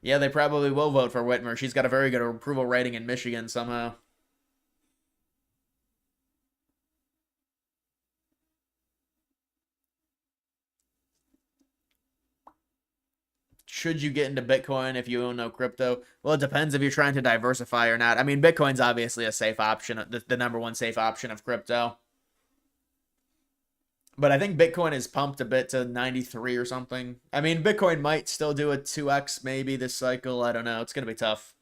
Yeah, they probably will vote for Whitmer. She's got a very good approval rating in Michigan somehow. Should you get into Bitcoin if you own no crypto? Well, it depends if you're trying to diversify or not. I mean, Bitcoin's obviously a safe option, the number one safe option of crypto. But I think Bitcoin is pumped a bit to 93 or something. I mean, Bitcoin might still do a 2x maybe this cycle. I don't know. It's going to be tough.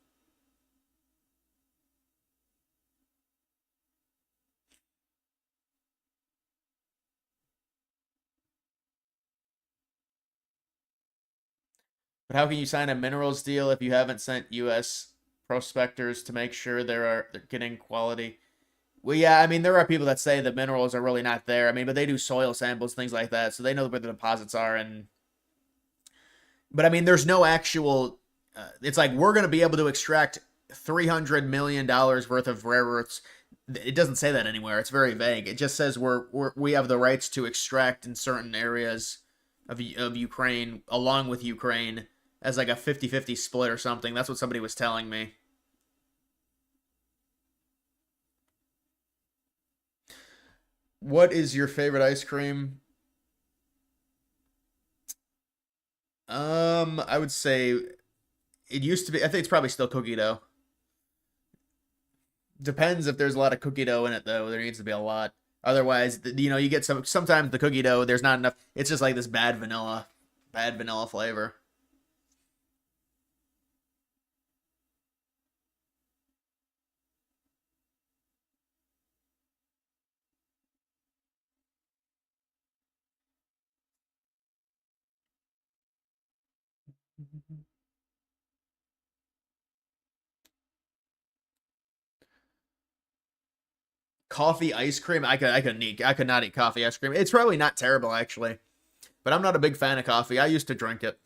But how can you sign a minerals deal if you haven't sent U.S. prospectors to make sure they're getting quality? Well, yeah, I mean, there are people that say the minerals are really not there. I mean, but they do soil samples, things like that, so they know where the deposits are. But I mean, there's no actual. It's like we're going to be able to extract $300 million worth of rare earths. It doesn't say that anywhere. It's very vague. It just says we have the rights to extract in certain areas of Ukraine, along with Ukraine, as like a 50-50 split or something. That's what somebody was telling me. What is your favorite ice cream? I would say it used to be. I think it's probably still cookie dough. Depends if there's a lot of cookie dough in it, though. There needs to be a lot. Otherwise, you get sometimes the cookie dough, there's not enough. It's just like this bad vanilla flavor. Coffee ice cream. I could not eat coffee ice cream. It's probably not terrible actually, but I'm not a big fan of coffee. I used to drink it.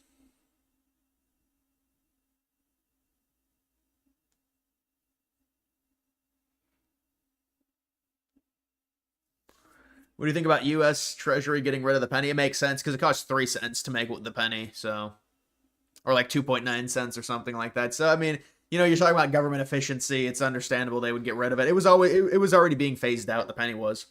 What do you think about U.S. Treasury getting rid of the penny? It makes sense because it costs 3 cents to make the penny, so or like 2.9 cents or something like that. So I mean, you're talking about government efficiency. It's understandable they would get rid of it. It was already being phased out. The penny was.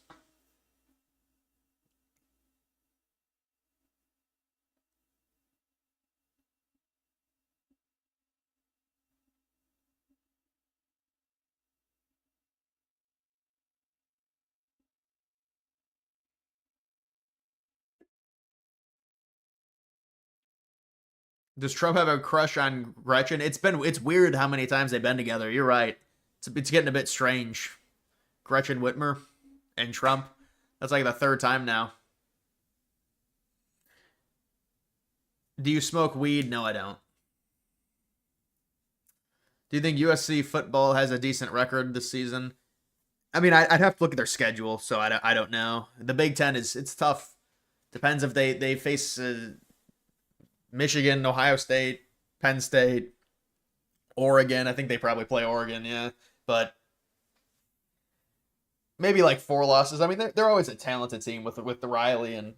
Does Trump have a crush on Gretchen? It's weird how many times they've been together. You're right. It's getting a bit strange. Gretchen Whitmer and Trump. That's like the third time now. Do you smoke weed? No, I don't. Do you think USC football has a decent record this season? I mean, I'd have to look at their schedule, so I don't know. The Big Ten it's tough. Depends if they face Michigan, Ohio State, Penn State, Oregon. I think they probably play Oregon, yeah. But maybe like 4 losses. I mean, they're always a talented team with the Riley, and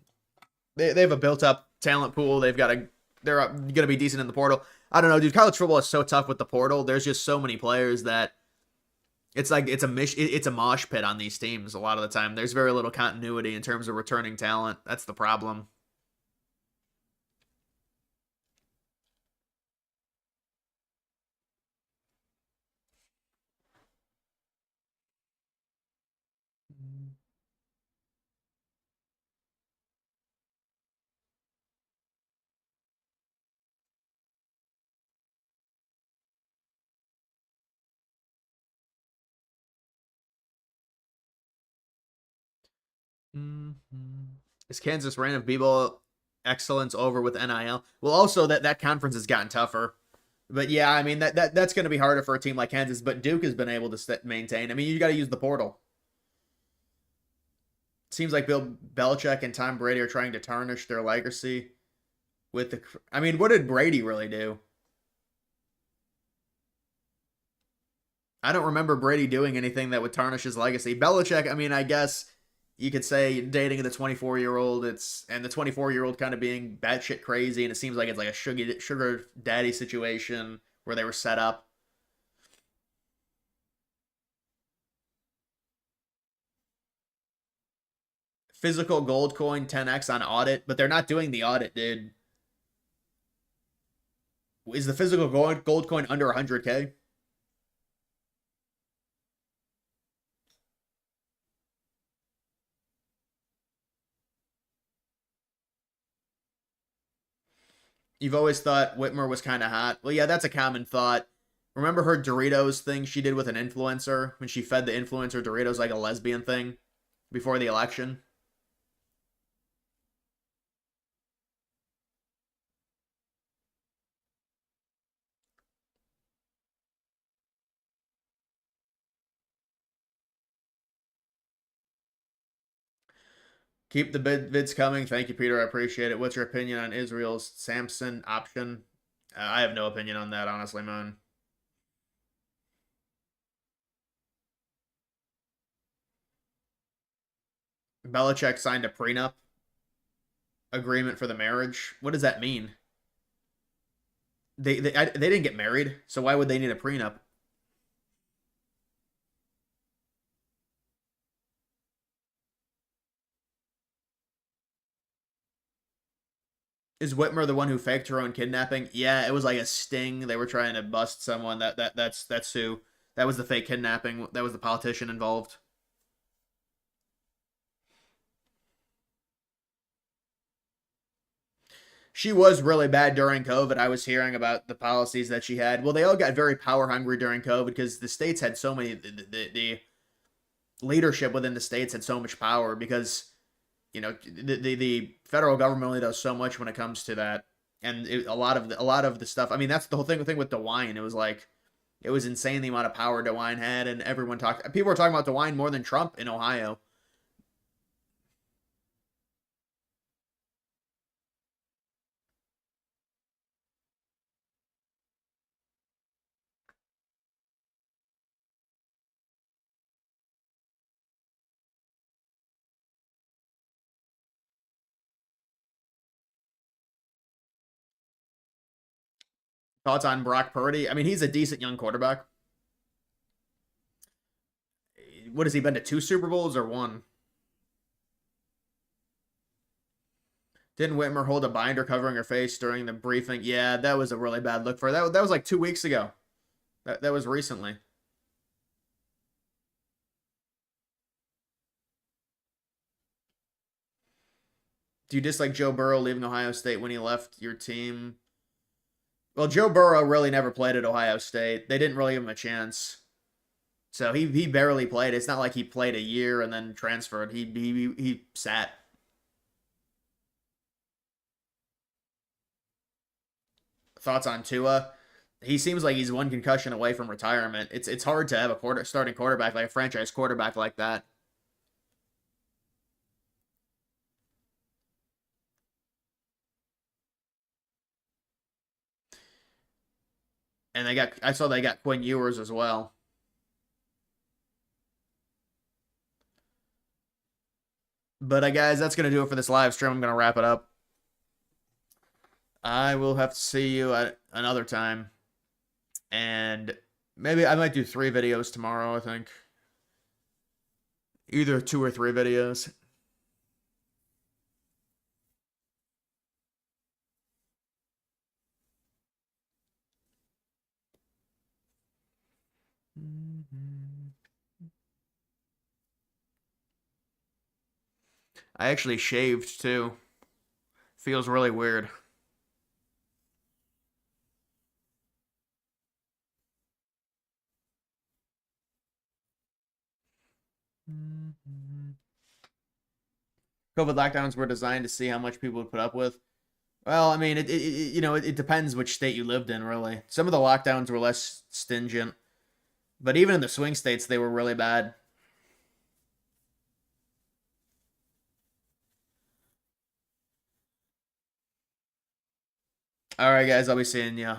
they have a built up talent pool. They're gonna be decent in the portal. I don't know, dude. College football is so tough with the portal. There's just so many players that it's like it's a mosh pit on these teams a lot of the time. There's very little continuity in terms of returning talent. That's the problem. Is Kansas reign of b-ball excellence over with NIL? Well, also that conference has gotten tougher. But yeah, I mean that's going to be harder for a team like Kansas. But Duke has been able to maintain. I mean, you got to use the portal. Seems like Bill Belichick and Tom Brady are trying to tarnish their legacy with the. I mean, what did Brady really do? I don't remember Brady doing anything that would tarnish his legacy. Belichick, I mean, I guess you could say dating the 24-year-old, and the 24-year-old kind of being batshit crazy, and it seems like it's like a sugar daddy situation where they were set up. Physical gold coin 10x on audit, but they're not doing the audit, dude. Is the physical gold coin under 100K? You've always thought Whitmer was kind of hot. Well, yeah, that's a common thought. Remember her Doritos thing she did with an influencer when she fed the influencer Doritos like a lesbian thing before the election? Keep the vids coming. Thank you, Peter. I appreciate it. What's your opinion on Israel's Samson option? I have no opinion on that, honestly, man. Belichick signed a prenup agreement for the marriage. What does that mean? They didn't get married, so why would they need a prenup? Is Whitmer the one who faked her own kidnapping? Yeah, it was like a sting. They were trying to bust someone. That's who. That was the fake kidnapping. That was the politician involved. She was really bad during COVID. I was hearing about the policies that she had. Well, they all got very power hungry during COVID because the states had so many. The leadership within the states had so much power because the federal government only does so much when it comes to that, and a lot of the stuff. I mean, that's the whole thing with DeWine. It was like it was insane the amount of power DeWine had, and everyone talked. People were talking about DeWine more than Trump in Ohio. Thoughts on Brock Purdy? I mean, he's a decent young quarterback. What has he been to, 2 Super Bowls or one? Didn't Whitmer hold a binder covering her face during the briefing? Yeah, that was a really bad look for her. That was like 2 weeks ago. That was recently. Do you dislike Joe Burrow leaving Ohio State when he left your team? Well, Joe Burrow really never played at Ohio State. They didn't really give him a chance. So he barely played. It's not like he played a year and then transferred. He sat. Thoughts on Tua? He seems like he's one concussion away from retirement. It's hard to have a starting quarterback, like a franchise quarterback like that. And I saw they got Quinn Ewers as well. But guys, that's gonna do it for this live stream. I'm gonna wrap it up. I will have to see you at another time. And maybe I might do 3 videos tomorrow, I think. Either 2 or 3 videos. I actually shaved too. Feels really weird. COVID lockdowns were designed to see how much people would put up with. Well, I mean, it depends which state you lived in, really. Some of the lockdowns were less stringent, but even in the swing states, they were really bad. All right, guys, I'll be seeing you.